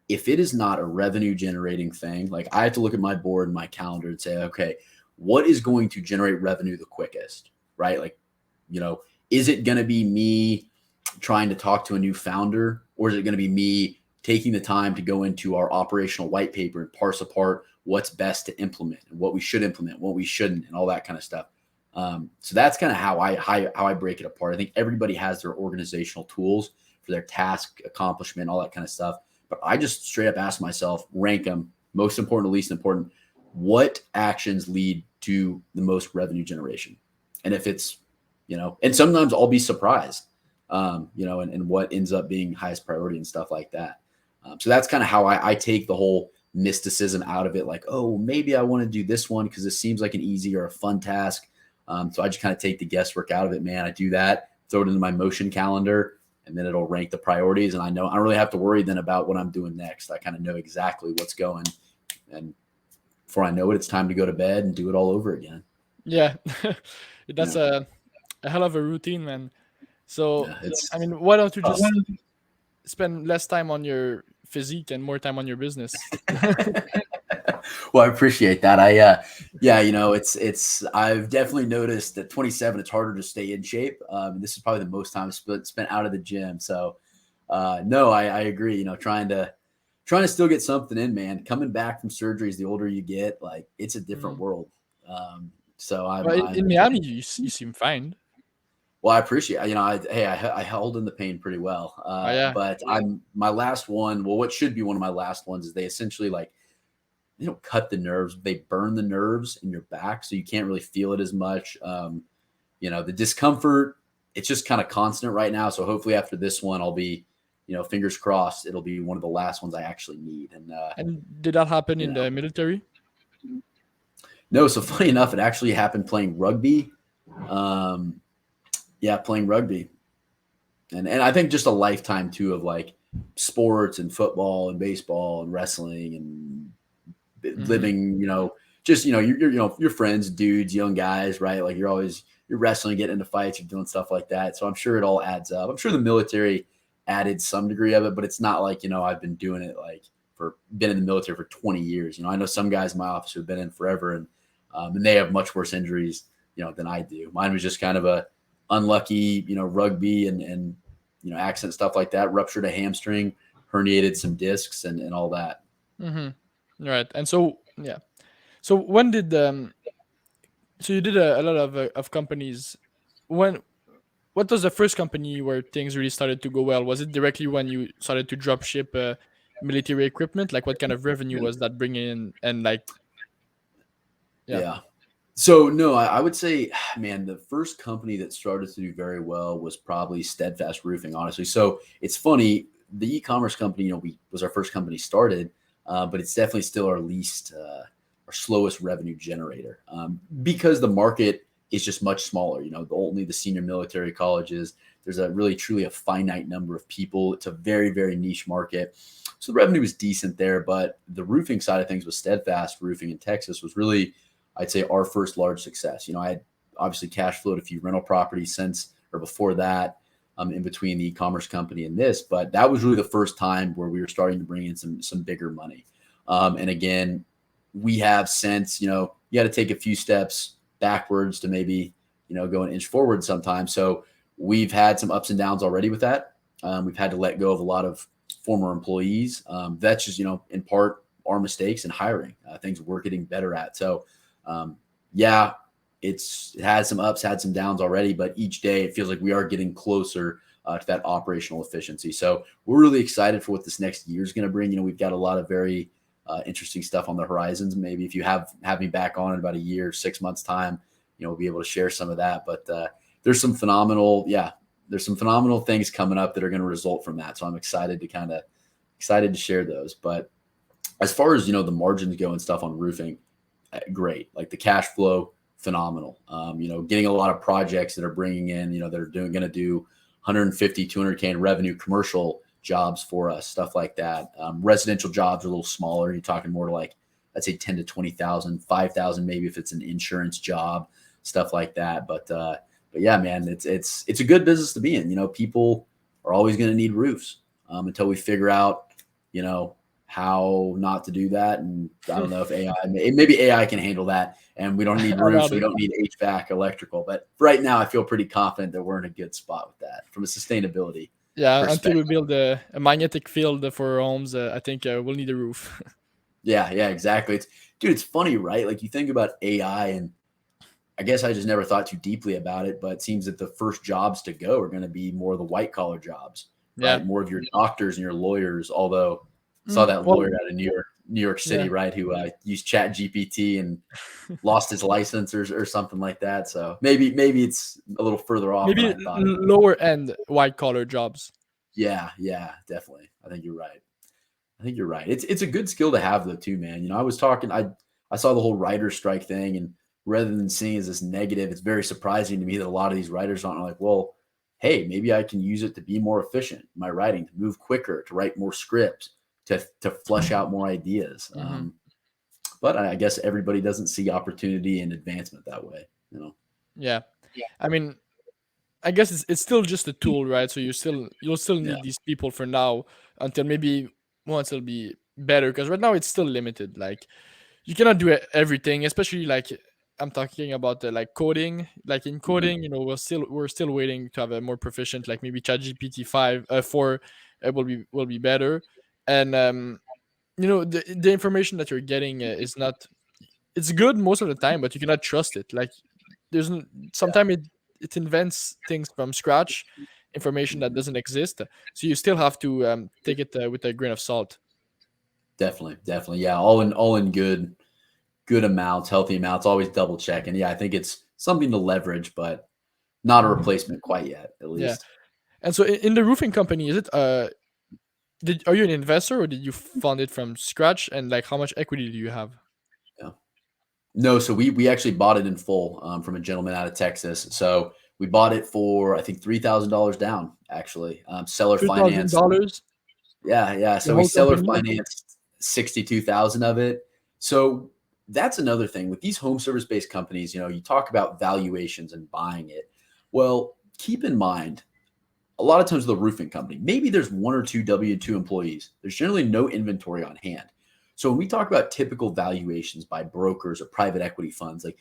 if it is not a revenue generating thing, like I have to look at my board and my calendar and say, okay, what is going to generate revenue the quickest, right? Like, is it going to be me trying to talk to a new founder, or is it going to be me taking the time to go into our operational white paper and parse apart what's best to implement and what we should implement, what we shouldn't, and all that kind of stuff. So that's kind of how I break it apart. I think everybody has their organizational tools for their task accomplishment, all that kind of stuff. But I just straight up ask myself, rank them, most important to least important. What actions lead to the most revenue generation? And if it's, and sometimes I'll be surprised, and what ends up being highest priority and stuff like that. So that's kind of how I take the whole mysticism out of it. Like, oh, maybe I want to do this one because it seems like an easy or a fun task. So I just kind of take the guesswork out of it, man. I do that, throw it into my motion calendar, and then it'll rank the priorities. And I know I don't really have to worry then about what I'm doing next. I kind of know exactly what's going. And before I know it, it's time to go to bed and do it all over again. Yeah. That's a hell of a routine, man. So, I mean, why don't you just spend less time on your physique and more time on your business? Well, I appreciate that. I've definitely noticed at 27, it's harder to stay in shape. This is probably the most time spent out of the gym. So, no, I agree. Trying to still get something in, man. Coming back from surgeries, the older you get, like it's a different world. In Miami, you seem fine. Well, I appreciate, I held in the pain pretty well. But my last one, well, what should be one of my last ones is they essentially they don't cut the nerves, they burn the nerves in your back. So you can't really feel it as much. The discomfort, it's just kind of constant right now. So hopefully after this one, I'll be, fingers crossed, it'll be one of the last ones I actually need. And did that happen in the military? No, so funny enough, it actually happened playing rugby. Um, yeah, playing rugby, and I think just a lifetime too of like sports and football and baseball and wrestling and Mm-hmm. living, just your friends, dudes, young guys, right? Like you're wrestling, getting into fights, you're doing stuff like that. So I'm sure it all adds up. I'm sure the military added some degree of it, but it's not like I've been doing it like for been in the military for 20 years. I know some guys in my office who've been in forever, and they have much worse injuries than I do. Mine was just kind of a unlucky rugby and accident stuff like that. Ruptured a hamstring, herniated some discs, and all that. Mm-hmm. Right. And so yeah. So when did so you did a lot of companies. When what was the first company where things really started to go well? Was it directly when you started to drop ship military equipment? Like what kind of revenue was that bringing in? And like yeah. Yeah. So no, I would say, man, the first company that started to do very well was probably Steadfast Roofing. Honestly, so it's funny. The e-commerce company, we was our first company started, but it's definitely still our least, our slowest revenue generator because the market is just much smaller. Only the senior military colleges. There's a really truly a finite number of people. It's a very very niche market. So the revenue was decent there, but the roofing side of things with Steadfast Roofing in Texas was really, I'd say, our first large success. I had obviously cash flowed a few rental properties since or before that, in between the e-commerce company and this, but that was really the first time where we were starting to bring in some bigger money. And again, we have since you got to take a few steps backwards to maybe go an inch forward sometimes. So we've had some ups and downs already with that. We've had to let go of a lot of former employees. That's just in part our mistakes in hiring, things we're getting better at. So yeah, it has some ups, had some downs already, but each day it feels like we are getting closer to that operational efficiency. So we're really excited for what this next year is going to bring. We've got a lot of very interesting stuff on the horizons. Maybe if you have me back on in about a year, 6 months time, we'll be able to share some of that. But there's some phenomenal, things coming up that are going to result from that. So I'm excited to share those. But as far as the margins go and stuff on roofing, great. Like the cash flow, phenomenal. Getting a lot of projects that are bringing in, that are going to do 150, 200K in revenue, commercial jobs for us, stuff like that. Residential jobs are a little smaller. You're talking more to like, I'd say 10 to 20,000, 5,000, maybe if it's an insurance job, stuff like that. But yeah, man, it's a good business to be in. People are always going to need roofs until we figure out, how not to do that. And I don't know if maybe AI can handle that, and we don't need I roofs, doubt we it. don't need HVAC, electrical. But right now, I feel pretty confident that we're in a good spot with that from a sustainability Yeah, until we perspective. build a magnetic field for our homes, I think we'll need a roof. Yeah, exactly. It's funny, right? Like you think about AI, and I guess I just never thought too deeply about it, but it seems that the first jobs to go are going to be more of the white collar jobs, Yeah. right? More of your doctors and your lawyers. Although I saw that Well, lawyer out of New York yeah. City, right, who used Chat GPT and lost his license or something like that. So maybe it's a little further off than Maybe I thought. lower end white collar jobs. Yeah, definitely. I think you're right. It's a good skill to have though too, man. I was talking. I saw the whole writer strike thing, and rather than seeing it as this negative, it's very surprising to me that a lot of these writers aren't like, well, hey, maybe I can use it to be more efficient in my writing, to move quicker, to write more scripts, to flush out more ideas. Hmm. But I guess everybody doesn't see opportunity and advancement that way. Yeah. I mean, I guess it's still just a tool, right? So you'll still Yeah, need these people for now until maybe once it'll be better. Because right now it's still limited. Like you cannot do everything, especially like I'm talking about like coding. Like in hmm coding, we're still waiting to have a more proficient, like maybe ChatGPT 4 will be better. And the information that you're getting is not, it's good most of the time, but you cannot trust it. Like sometimes it invents things from scratch, information that doesn't exist. So you still have to take it with a grain of salt. definitely. Yeah, all in good amounts, healthy amounts. Always double check, and yeah, I think it's something to leverage, but not a replacement quite yet, at Yeah. least. And so in the roofing company, is it are you an investor or did you fund it from scratch? And like how much equity do you have? Yeah. No, so we actually bought it in full from a gentleman out of Texas. So we bought it for I think $3,000 down. Actually, seller financed. $3,000, Yeah, yeah. the So we whole seller company? financed 62,000 of it. So that's another thing with these home service based companies. You talk about valuations and buying it. Well, keep in mind a lot of times with the roofing company, maybe there's one or two W-2 employees. There's generally no inventory on hand. So when we talk about typical valuations by brokers or private equity funds, like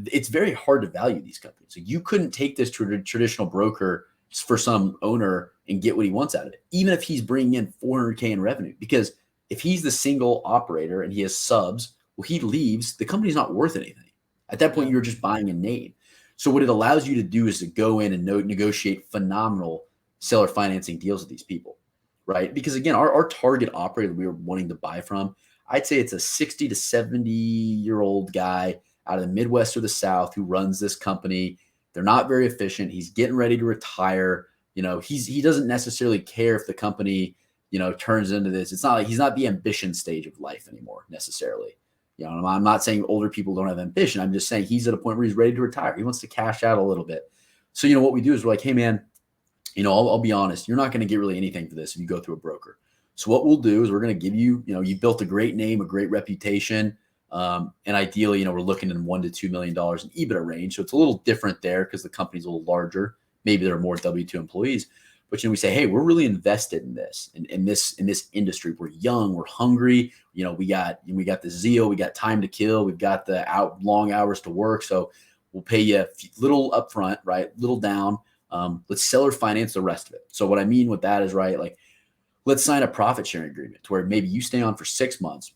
it's very hard to value these companies. So you couldn't take this traditional broker for some owner and get what he wants out of it, even if he's bringing in 400K in revenue. Because if he's the single operator and he has subs, well, he leaves, the company's not worth anything. At that point, Yeah. you're just buying a name. So what it allows you to do is to go in and negotiate phenomenal seller financing deals with these people, right? Because again, our target operator that we were wanting to buy from, I'd say it's a 60 to 70-year-old guy out of the Midwest or the South who runs this company. They're not very efficient. He's getting ready to retire. He doesn't necessarily care if the company, turns into this. It's not like he's not the ambition stage of life anymore necessarily. I'm not saying older people don't have ambition. I'm just saying he's at a point where he's ready to retire. He wants to cash out a little bit. So, what we do is we're like, hey man, I'll be honest, you're not going to get really anything for this if you go through a broker. So what we'll do is we're going to give you, you built a great name, a great reputation. And ideally, we're looking in $1 to $2 million in EBITDA range. So it's a little different there because the company's a little larger. Maybe there are more W-2 employees, but we say, hey, we're really invested in this, in this industry. We're young, we're hungry. We got the zeal, we got time to kill, we've got the long hours to work. So we'll pay you a little upfront, right? Little down. Let's seller finance the rest of it. So what I mean with that is, right, like let's sign a profit sharing agreement to where maybe you stay on for 6 months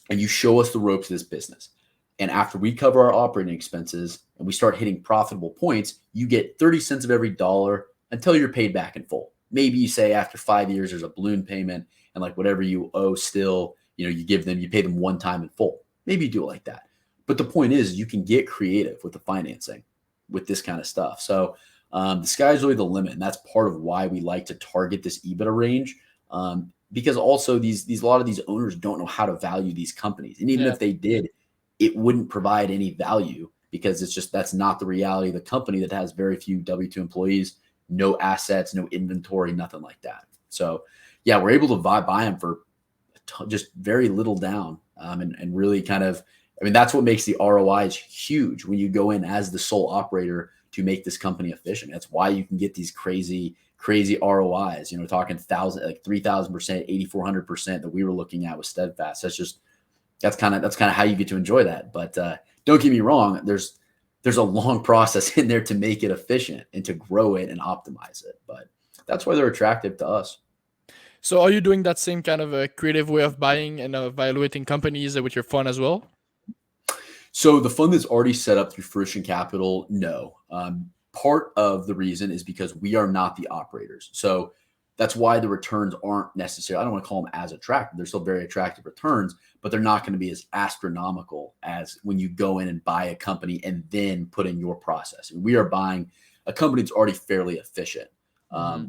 and you show us the ropes of this business. And after we cover our operating expenses and we start hitting profitable points, you get 30 cents of every dollar until you're paid back in full. Maybe you say after 5 years, there's a balloon payment and like whatever you owe still, you pay them one time in full. Maybe you do it like that. But the point is you can get creative with the financing with this kind of stuff. So the sky's really the limit. And that's part of why we like to target this EBITDA range. Because also a lot of these owners don't know how to value these companies. And even Yeah. if they did, it wouldn't provide any value because that's not the reality of the company that has very few W-2 employees, no assets, no inventory, nothing like that. So yeah, we're able to buy them for just very little down. And really kind of, that's what makes the ROIs huge when you go in as the sole operator to make this company efficient. That's why you can get these crazy ROIs, talking 3,000%, 8,400% that we were looking at with Steadfast. That's kind of how you get to enjoy that. But don't get me wrong. There's a long process in there to make it efficient and to grow it and optimize it. But that's why they're attractive to us. So are you doing that same kind of a creative way of buying and evaluating companies with your fund as well? So the fund that's already set up through Fruition Capital, no. Part of the reason is because we are not the operators. So that's why the returns aren't necessarily, I don't want to call them as attractive. They're still very attractive returns, but they're not going to be as astronomical as when you go in and buy a company and then put in your process. And we are buying a company that's already fairly efficient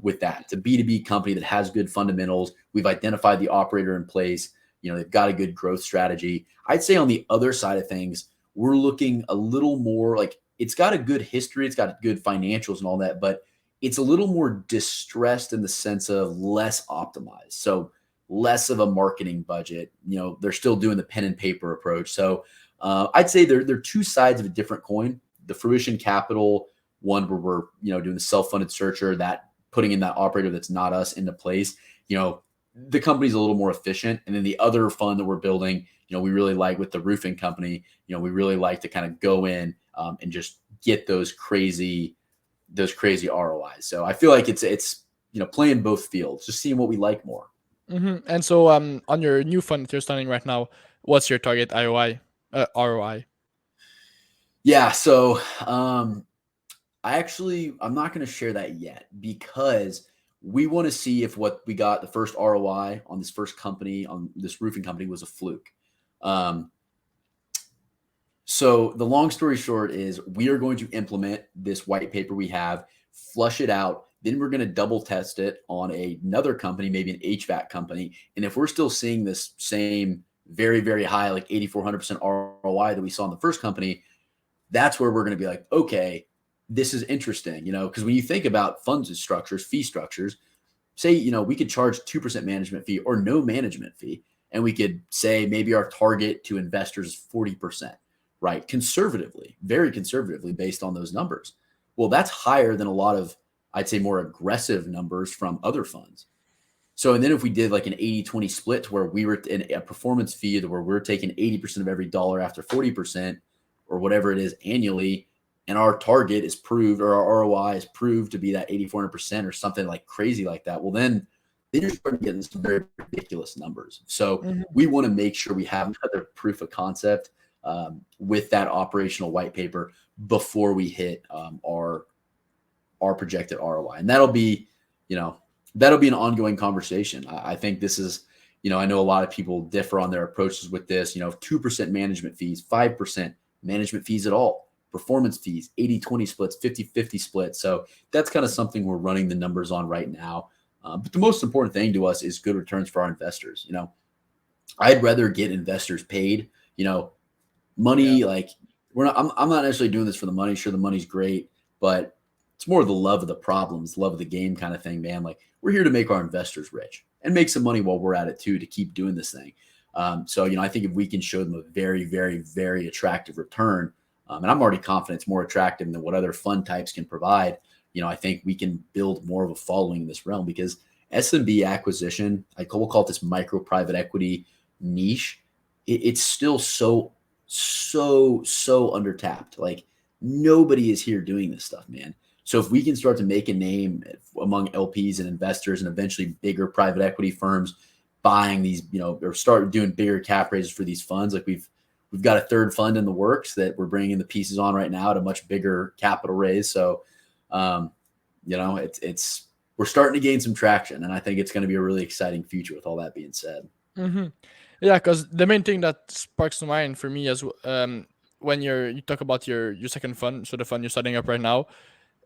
with that. It's a B2B company that has good fundamentals. We've identified the operator in place. They've got a good growth strategy. I'd say on the other side of things, we're looking a little more like it's got a good history. It's got good financials and all that, but it's a little more distressed in the sense of less optimized. So less of a marketing budget. They're still doing the pen and paper approach. So I'd say they're two sides of a different coin. The Fruition Capital one where we're, doing the self-funded searcher, that putting in that operator that's not us into place, the company's a little more efficient. And then the other fund that we're building, we really like with the roofing company, we really like to kind of go in and just get those crazy ROIs. So I feel like it's playing both fields, just seeing what we like more. And so on your new fund that you're starting right now, what's your target ROI? Yeah. So I'm not going to share that yet because we want to see if what we got, the first ROI on this first company, on this roofing company, was a fluke. So the long story short is we are going to implement this white paper we have, flush it out. Then we're going to double test it on another company, maybe an HVAC company. And if we're still seeing this same very, very high, like 8,400% ROI that we saw in the first company, that's where we're going to be like, okay, this is interesting, because when you think about funds and structures, fee structures, say, we could charge 2% management fee or no management fee. And we could say maybe our target to investors is 40%, right? Conservatively, very conservatively based on those numbers. Well, that's higher than a lot of, I'd say, more aggressive numbers from other funds. So, and then if we did like an 80-20 split where we were in a performance fee where we're taking 80% of every dollar after 40% or whatever it is annually, and our target is proved or our ROI is proved to be that 8400% or something like crazy like that, well, then you're starting getting some very ridiculous numbers. So we want to make sure we have another proof of concept with that operational white paper before we hit our projected ROI. And that'll be an ongoing conversation. I think this is, I know a lot of people differ on their approaches with this, 2% management fees, 5% management fees at all, performance fees, 80-20 splits, 50-50 splits. So that's kind of something we're running the numbers on right now. But the most important thing to us is good returns for our investors. I'd rather get investors paid, money, like I'm not necessarily doing this for the money. Sure, the money's great, but it's more the love of the problems, love of the game kind of thing, man. Like we're here to make our investors rich and make some money while we're at it too, to keep doing this thing. So, I think if we can show them a very, very, very attractive return, and I'm already confident it's more attractive than what other fund types can provide, I think we can build more of a following in this realm, because SMB acquisition, we'll call it this micro private equity niche. It's still so undertapped. Like nobody is here doing this stuff, man. So if we can start to make a name among LPs and investors and eventually bigger private equity firms buying these, or start doing bigger cap raises for these funds, like we've got a third fund in the works that we're bringing the pieces on right now at a much bigger capital raise. So, we're starting to gain some traction, and I think it's going to be a really exciting future with all that being said. Yeah, because the main thing that sparks to mind for me as when you talk about your second fund, so the fund you're starting up right now,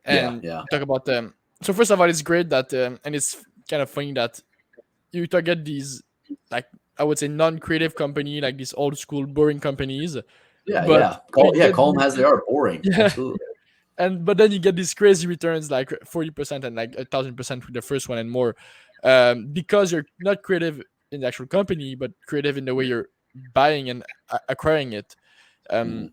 and Yeah. you talk about them. So first of all, it's great that and it's kind of funny that you target these, like, I would say non-creative company, like these old school boring companies. But Call you get them as they are, boring. yeah, Absolutely. but then you get these crazy returns like 40% and like 1,000% with the first one and more, because you're not creative in the actual company, but creative in the way you're buying and acquiring it. Um,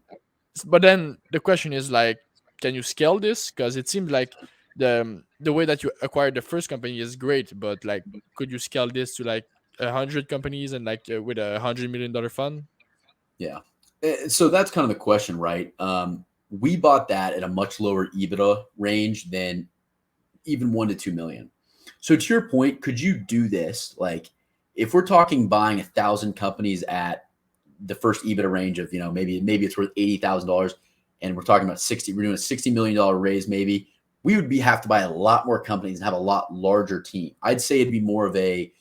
but then the question is like, can you scale this? Because it seems like the way that you acquired the first company is great, but like, could you scale this to like 100 companies and like with $100 million fund? Yeah. So that's kind of the question, right? We bought that at a much lower EBITDA range than even 1 to 2 million. So to your point, could you do this? Like if we're talking buying 1,000 companies at the first EBITDA range of, maybe it's worth $80,000, and we're talking about we're doing a $60 million raise, maybe we would have to buy a lot more companies and have a lot larger team. I'd say it'd be more of a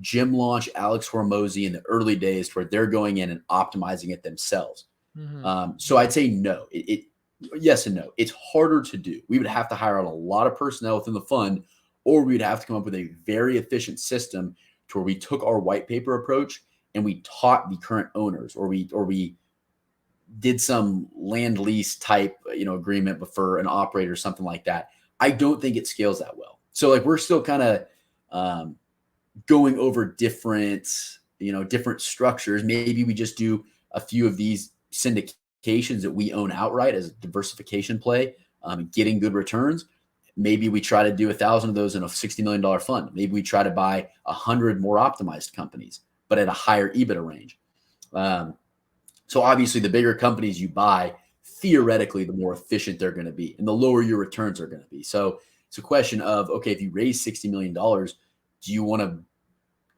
Jim Launch, Alex Hormozy in the early days where they're going in and optimizing it themselves. So I'd say no. Yes and no. It's harder to do. We would have to hire out a lot of personnel within the fund, or we'd have to come up with a very efficient system to where we took our white paper approach and we taught the current owners, or we did some land lease type, agreement for an operator or something like that. I don't think it scales that well. So like we're still kind of going over different structures. Maybe we just do a few of these syndications that we own outright as a diversification play, getting good returns. Maybe we try to do 1,000 of those in a $60 million fund. Maybe we try to buy 100 more optimized companies, but at a higher EBITDA range. So obviously the bigger companies you buy, theoretically, the more efficient they're going to be and the lower your returns are going to be. So it's a question of, okay, if you raise $60 million, do you want to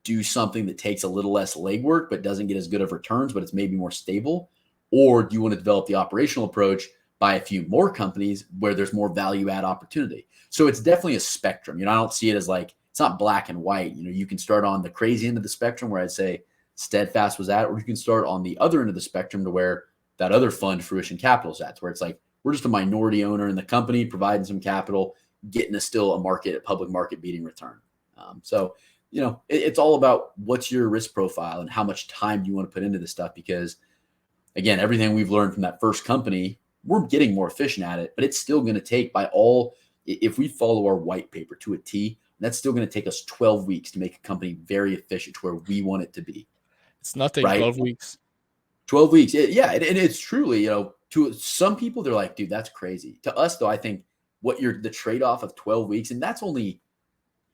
do something that takes a little less legwork but doesn't get as good of returns, but it's maybe more stable? Or do you want to develop the operational approach, buy a few more companies where there's more value add opportunity? So it's definitely a spectrum. I don't see it as like, it's not black and white. You can start on the crazy end of the spectrum where I'd say Steadfast was at, or you can start on the other end of the spectrum to where that other fund, Fruition Capital, is at, where it's like, we're just a minority owner in the company, providing some capital, getting us still a public market beating return. So it's all about what's your risk profile and how much time do you want to put into this stuff, because again, everything we've learned from that first company, we're getting more efficient at it, but it's still going to take if we follow our white paper to a T, that's still going to take us 12 weeks to make a company very efficient to where we want it to be, It's nothing. right? 12 weeks. 12 weeks. Yeah. And it's truly, to some people, they're like, dude, that's crazy. To us, though, I think the trade-off of 12 weeks, and that's only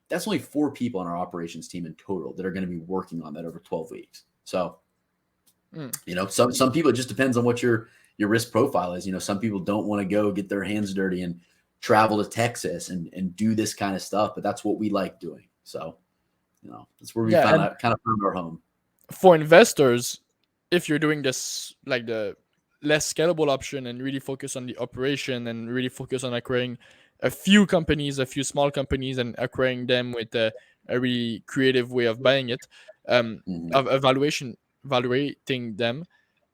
4 people on our operations team in total that are going to be working on that over 12 weeks. So, some people, it just depends on what your risk profile is. Some people don't want to go get their hands dirty and travel to Texas and do this kind of stuff, but that's what we like doing. So, that's where we Yeah, and kind of found our home. for investors, if you're doing this like the less scalable option and really focus on the operation and really focus on acquiring a few companies, a few small companies, and acquiring them with a really creative way of buying it, Mhm. of evaluating them,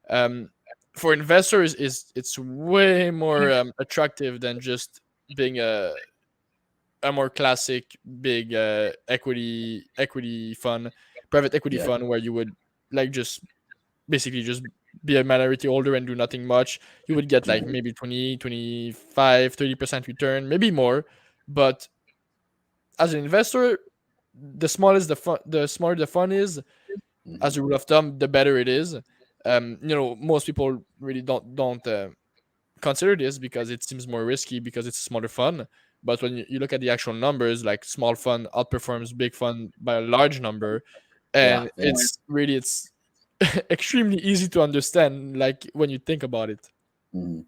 um, for investors is it's way more attractive than just being a more classic big equity fund, private equity Yeah. fund, where you would like just basically just be a minority holder and do nothing much. You would get like Mhm. maybe 20, 25, 30% return, maybe more. But as an investor, the smaller the fund is, as Mhm. a rule of thumb, the better it is. Most people really don't consider this because it seems more risky because it's a smaller fund. But when you look at the actual numbers, like small fund outperforms big fund by a large number, Yeah. and Yeah. it's extremely easy to understand, like when you think about it. Mhm.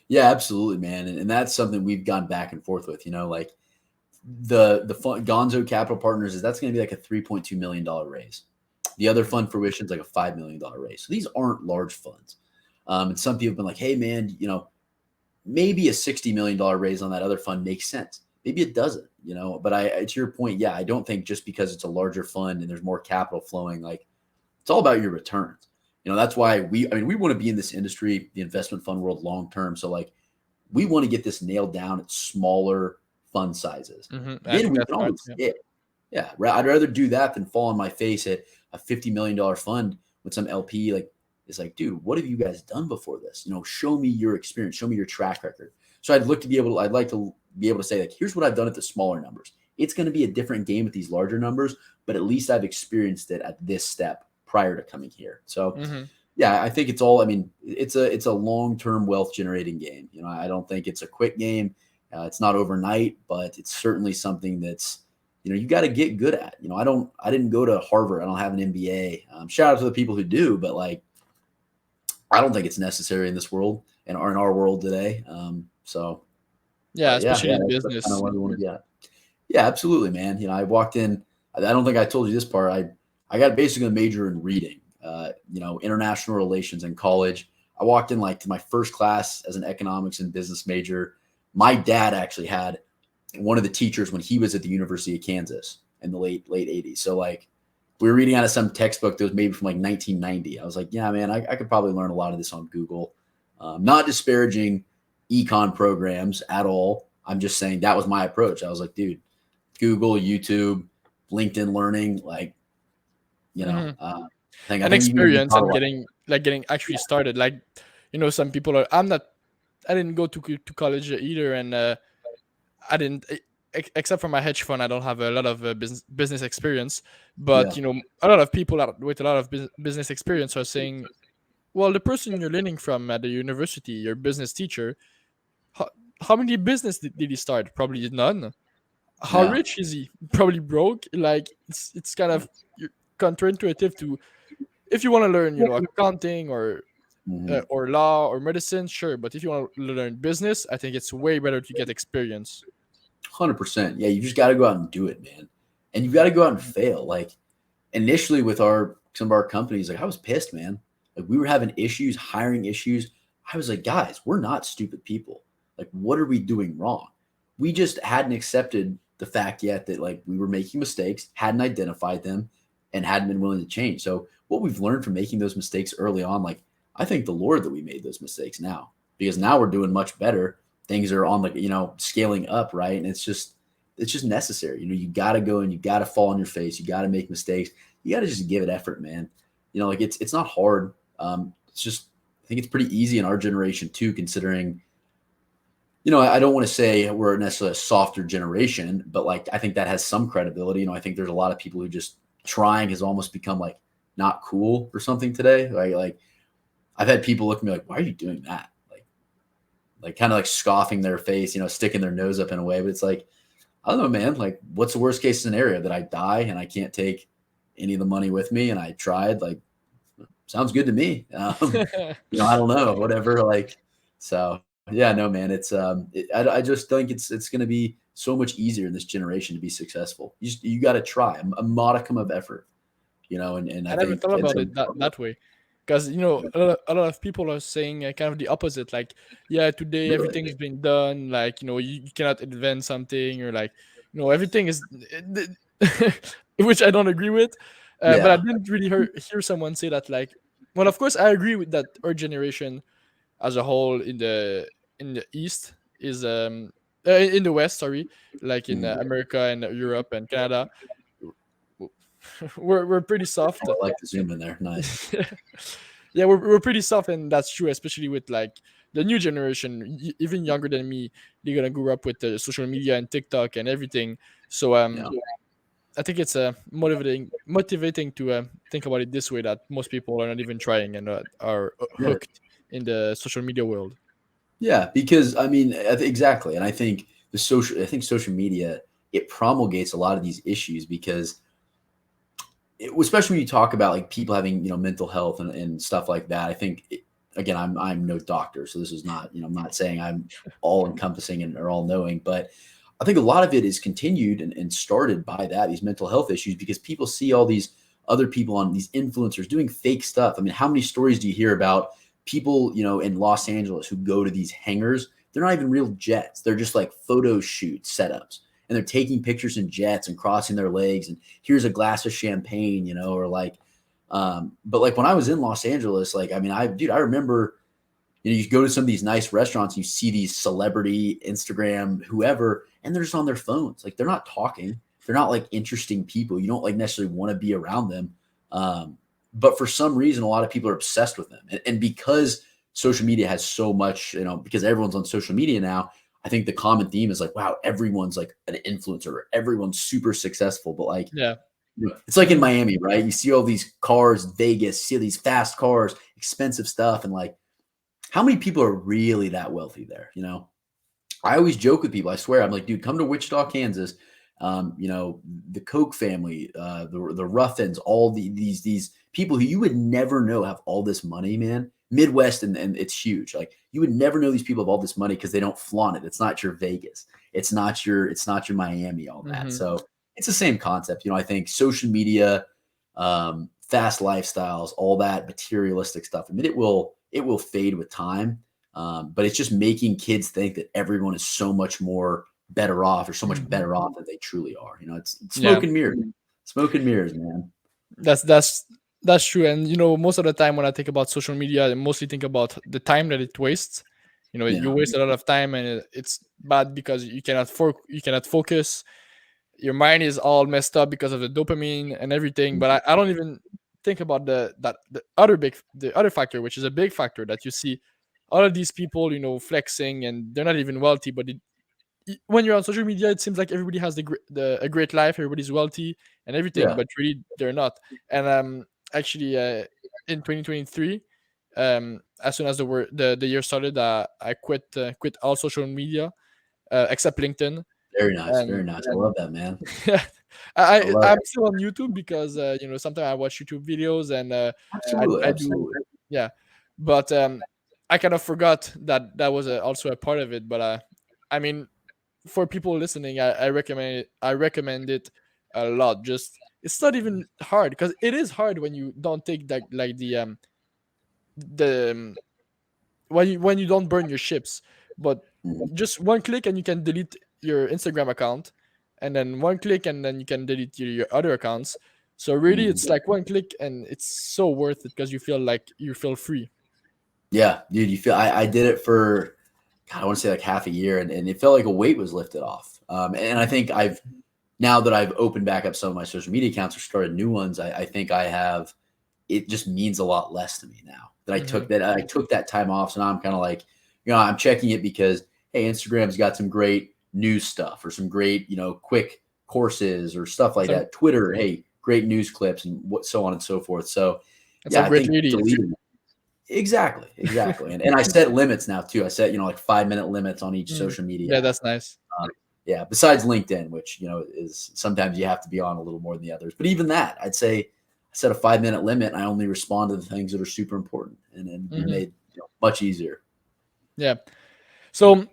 Yeah, absolutely, man. And that's something we've gone back and forth with, like the fund, Gonzo Capital Partners, that's going to be like a $3.2 million raise. The other Mhm. fund fruition is like a $5 million raise. So these aren't large funds. And some people have been like, hey, man, maybe a $60 million raise on that other fund makes sense. Maybe it doesn't, but to your point, yeah, I don't think just because it's a larger fund and there's more capital flowing, like it's all about your returns. That's why we want to be in this industry, the investment fund world long term. So like we want to get this nailed down at smaller fund sizes. I Then think we that's can smart. always Yeah. scale. Yeah, I'd rather do that than fall on my face at a $50 million fund with some LP. Like, it's like, dude, what have you guys done before this? Show me your experience, show me your track record. So I'd like to be able to say, like, here's what I've done at the smaller numbers. It's going to be a different game at these larger numbers, but at least I've experienced it at this step prior to coming here. So hmm yeah, I think it's all. I mean, it's a long term wealth generating game. I don't think it's a quick game. It's not overnight, but it's certainly something that's you got to get good at. I didn't go to Harvard. I don't have an MBA. Shout out to the people who do, but like I don't think it's necessary in this world and in our world today. Yeah, But especially yeah, in that's kind of business. where we want to be at. Yeah, absolutely, man. I walked in. I don't think I told you this part. I got basically a major in reading. International relations in college. I walked in like to my first class as an economics and business major. My dad actually had one of the teachers when he was at the University of Kansas in the late 80s. So like we were reading out of some textbook that was maybe from like 1990. I was like, yeah, man, I could probably learn a lot of this on Google. Not disparaging econ programs at all. I'm just saying that was my approach. I was like, dude, Google, YouTube, LinkedIn Learning, like, hmm I And think you can be experience taught a and lot. getting actually started. Like, some people are. I didn't go to college either, and I didn't. Except for my hedge fund, I don't have a lot of business experience. But Yeah. a lot of people with a lot of business experience are saying, well, the person you're learning from at the university, your business teacher, how, how many business did he start? Probably none. How Yeah. rich is he? Probably broke. Like, it's kind Yeah. of counterintuitive to, if you want to learn, accounting Mm-hmm. or law or medicine, sure. But if you want to learn business, I think it's way better to get experience. 100%. Yeah. You just got to go out and do it, man. And you've got hmm to go out and fail. Like initially with some of our companies, like I was pissed, man. Like we were having issues, hiring issues. I was like, guys, we're not stupid people. Like, what are we doing wrong? We just hadn't accepted the fact yet that like we were making mistakes, hadn't identified them, and hadn't been willing to change. So what we've learned from making those mistakes early on, like I thank the Lord that we made those mistakes now because now we're doing much better. Things are on the scaling up, right? And it's just necessary. You got to go and you got to fall on your face. You got to make mistakes. You got to just give it effort, man. Like it's not hard. It's just I think it's pretty easy in our generation too, considering, I don't want to say we're necessarily a softer generation, but like I think that has some credibility. I think there's a lot of people who just trying has almost become like not cool or something today. Like I've had people look at me like, why are you doing that? Like kind of like scoffing their face, sticking their nose up in a way. But it's like, I don't know, man. Like, what's the worst case scenario? That I die and I can't take any of the money with me? And I tried. Like, sounds good to me. I don't know, whatever. Like, so yeah, no, man. I just think it's going to be so much easier in this generation to be successful. You got to try a modicum of effort, and I I never think, thought and about so, it that way, because a lot of people are saying kind of the opposite. Like, yeah, today really, everything's been done. Like, you cannot invent something, or like, everything is, which I don't agree with. But I yeah, didn't really hear someone say that. Like, well, of course, I agree with that. Our generation, as a whole, in the East is in the West, sorry, like in mhm. America and Europe and Canada, we're pretty soft. I like to zoom in there. Nice. Yeah, we're pretty soft, and that's true, especially with like the new generation, even younger than me. They're gonna grow up with the social media and TikTok and everything. So Yeah, I think it's motivating to think about it this way, that most people are not even trying and are yeah. hooked in the social media world. Yeah, because I mean, exactly, and I think social media, it promulgates a lot of these issues because, especially when you talk about like people having mental health and stuff like that. I think again, I'm no doctor, so this is not I'm not saying I'm all encompassing and or all knowing, but I think a lot of it is continued and started by these mental health issues because people see all these other people on these influencers doing fake stuff. I mean, how many stories do you hear about people, in Los Angeles who go to these hangars? They're not even real jets. They're just like photo shoot setups. And they're taking pictures in jets and crossing their legs. And here's a glass of champagne, or like, but like when I was in Los Angeles, like, I mean, I remember, you go to some of these nice restaurants, you see these celebrity Instagram, whoever, and they're just on their phones. Like they're not talking. They're not like interesting people. You don't like necessarily want to be around them. But for some reason, a lot of people are obsessed with them. And because social media has so much, because everyone's on social media now, I think the common theme is like, wow, everyone's like an influencer. Everyone's super successful. But like, Yeah. it's like in Miami, right? You see all these cars, Vegas, see these fast cars, expensive stuff. And like, how many people are really that wealthy there? I always joke with people. I swear, I'm like, dude, come to Wichita, Kansas. The Koch family, the Ruffins, all these people who you would never know have all this money, man. Midwest, and it's huge. Like you would never know these people have all this money because they don't flaunt it. It's not your Vegas. It's not your Miami, all that. Hmm. So it's the same concept. I think social media, fast lifestyles, all that materialistic stuff. I mean, it will fade with time. But it's just making kids think that everyone is so much more better off or so much Hmm. better off than they truly are. It's Yeah, smoke and mirrors, man. that's true. And most of the time when I think about social media, I mostly think about the time that it wastes. You Yeah. waste a lot of time, and it's bad because you cannot focus. Your mind is all messed up because of the dopamine and everything. But I don't even think about the other factor, which is a big factor, that you see all of these people flexing, and they're not even wealthy, but when you're on social media, it seems like everybody has a great life, everybody's wealthy and everything, Yeah. but really they're not. And actually, in 2023, as soon as the year started, I quit all social media, except LinkedIn. Very nice. And Very nice. I love that, man. I love I'm it. still on YouTube because sometimes I watch YouTube videos, and Absolutely. I do, Absolutely. yeah. But I kind of forgot that was also a part of it. But I mean, for people listening, I recommend it a lot. Just, it's not even hard, because it is hard when you don't take that, like the when you don't burn your ships. But Mhm. just one click and you can delete your Instagram account, and then one click and then you can delete your other accounts. So really, Mhm. it's like one click, and it's so worth it because you feel free. Yeah, dude, I did it for, God, I want to say like half a year, and it felt like a weight was lifted off. And I think now that I've opened back up some of my social media accounts or started new ones, I think it just means a lot less to me now. that Mm-hmm. I took that time off. So now I'm kind of like, I'm checking it because, hey, Instagram's got some great news stuff or some great, quick courses or stuff like It's a that. Twitter, hey, great news clips and what so on and so forth. So it's a yeah, I great think read. deleting exactly. And I set limits now too. I set, like 5-minute limits on each Mm. social media Yeah, app. that's nice. Yeah, besides LinkedIn, which is sometimes you have to be on a little more than the others. But even that, I'd say I set a 5-minute limit. And I only respond to the things that are super important, and be Mm-hmm. made much easier. Yeah. So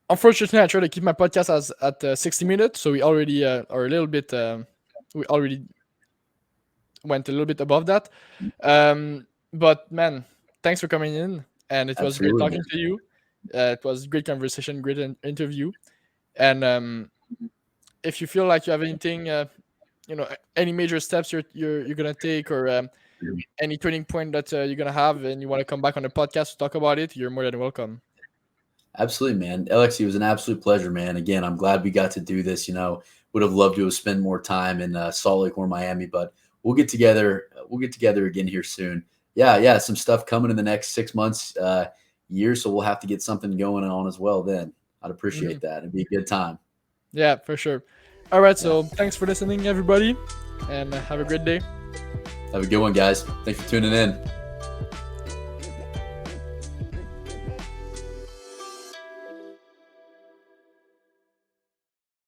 unfortunately, I try to keep my podcast as at 60 minutes. So we already are a little bit. We already went a little bit above that. But man, thanks for coming in, and it was great Absolutely, man. talking to you. It was great conversation, great interview. And if you feel like you have anything, any major steps you're gonna take, or any turning point that you're gonna have, and you want to come back on the podcast to talk about it, you're more than welcome. Absolutely, man. Alexi, it was an absolute pleasure, man. Again, I'm glad we got to do this. Would have loved to have spent more time in Salt Lake or Miami, but we'll get together. We'll get together again here soon. Yeah. Some stuff coming in the next 6 months, year. So we'll have to get something going on as well. Then I'd Hmm. appreciate that. It'd be a good time. Yeah, for sure. All right, Yeah. so thanks for listening, everybody, and have a great day. Have a good one, guys. Thanks for tuning in.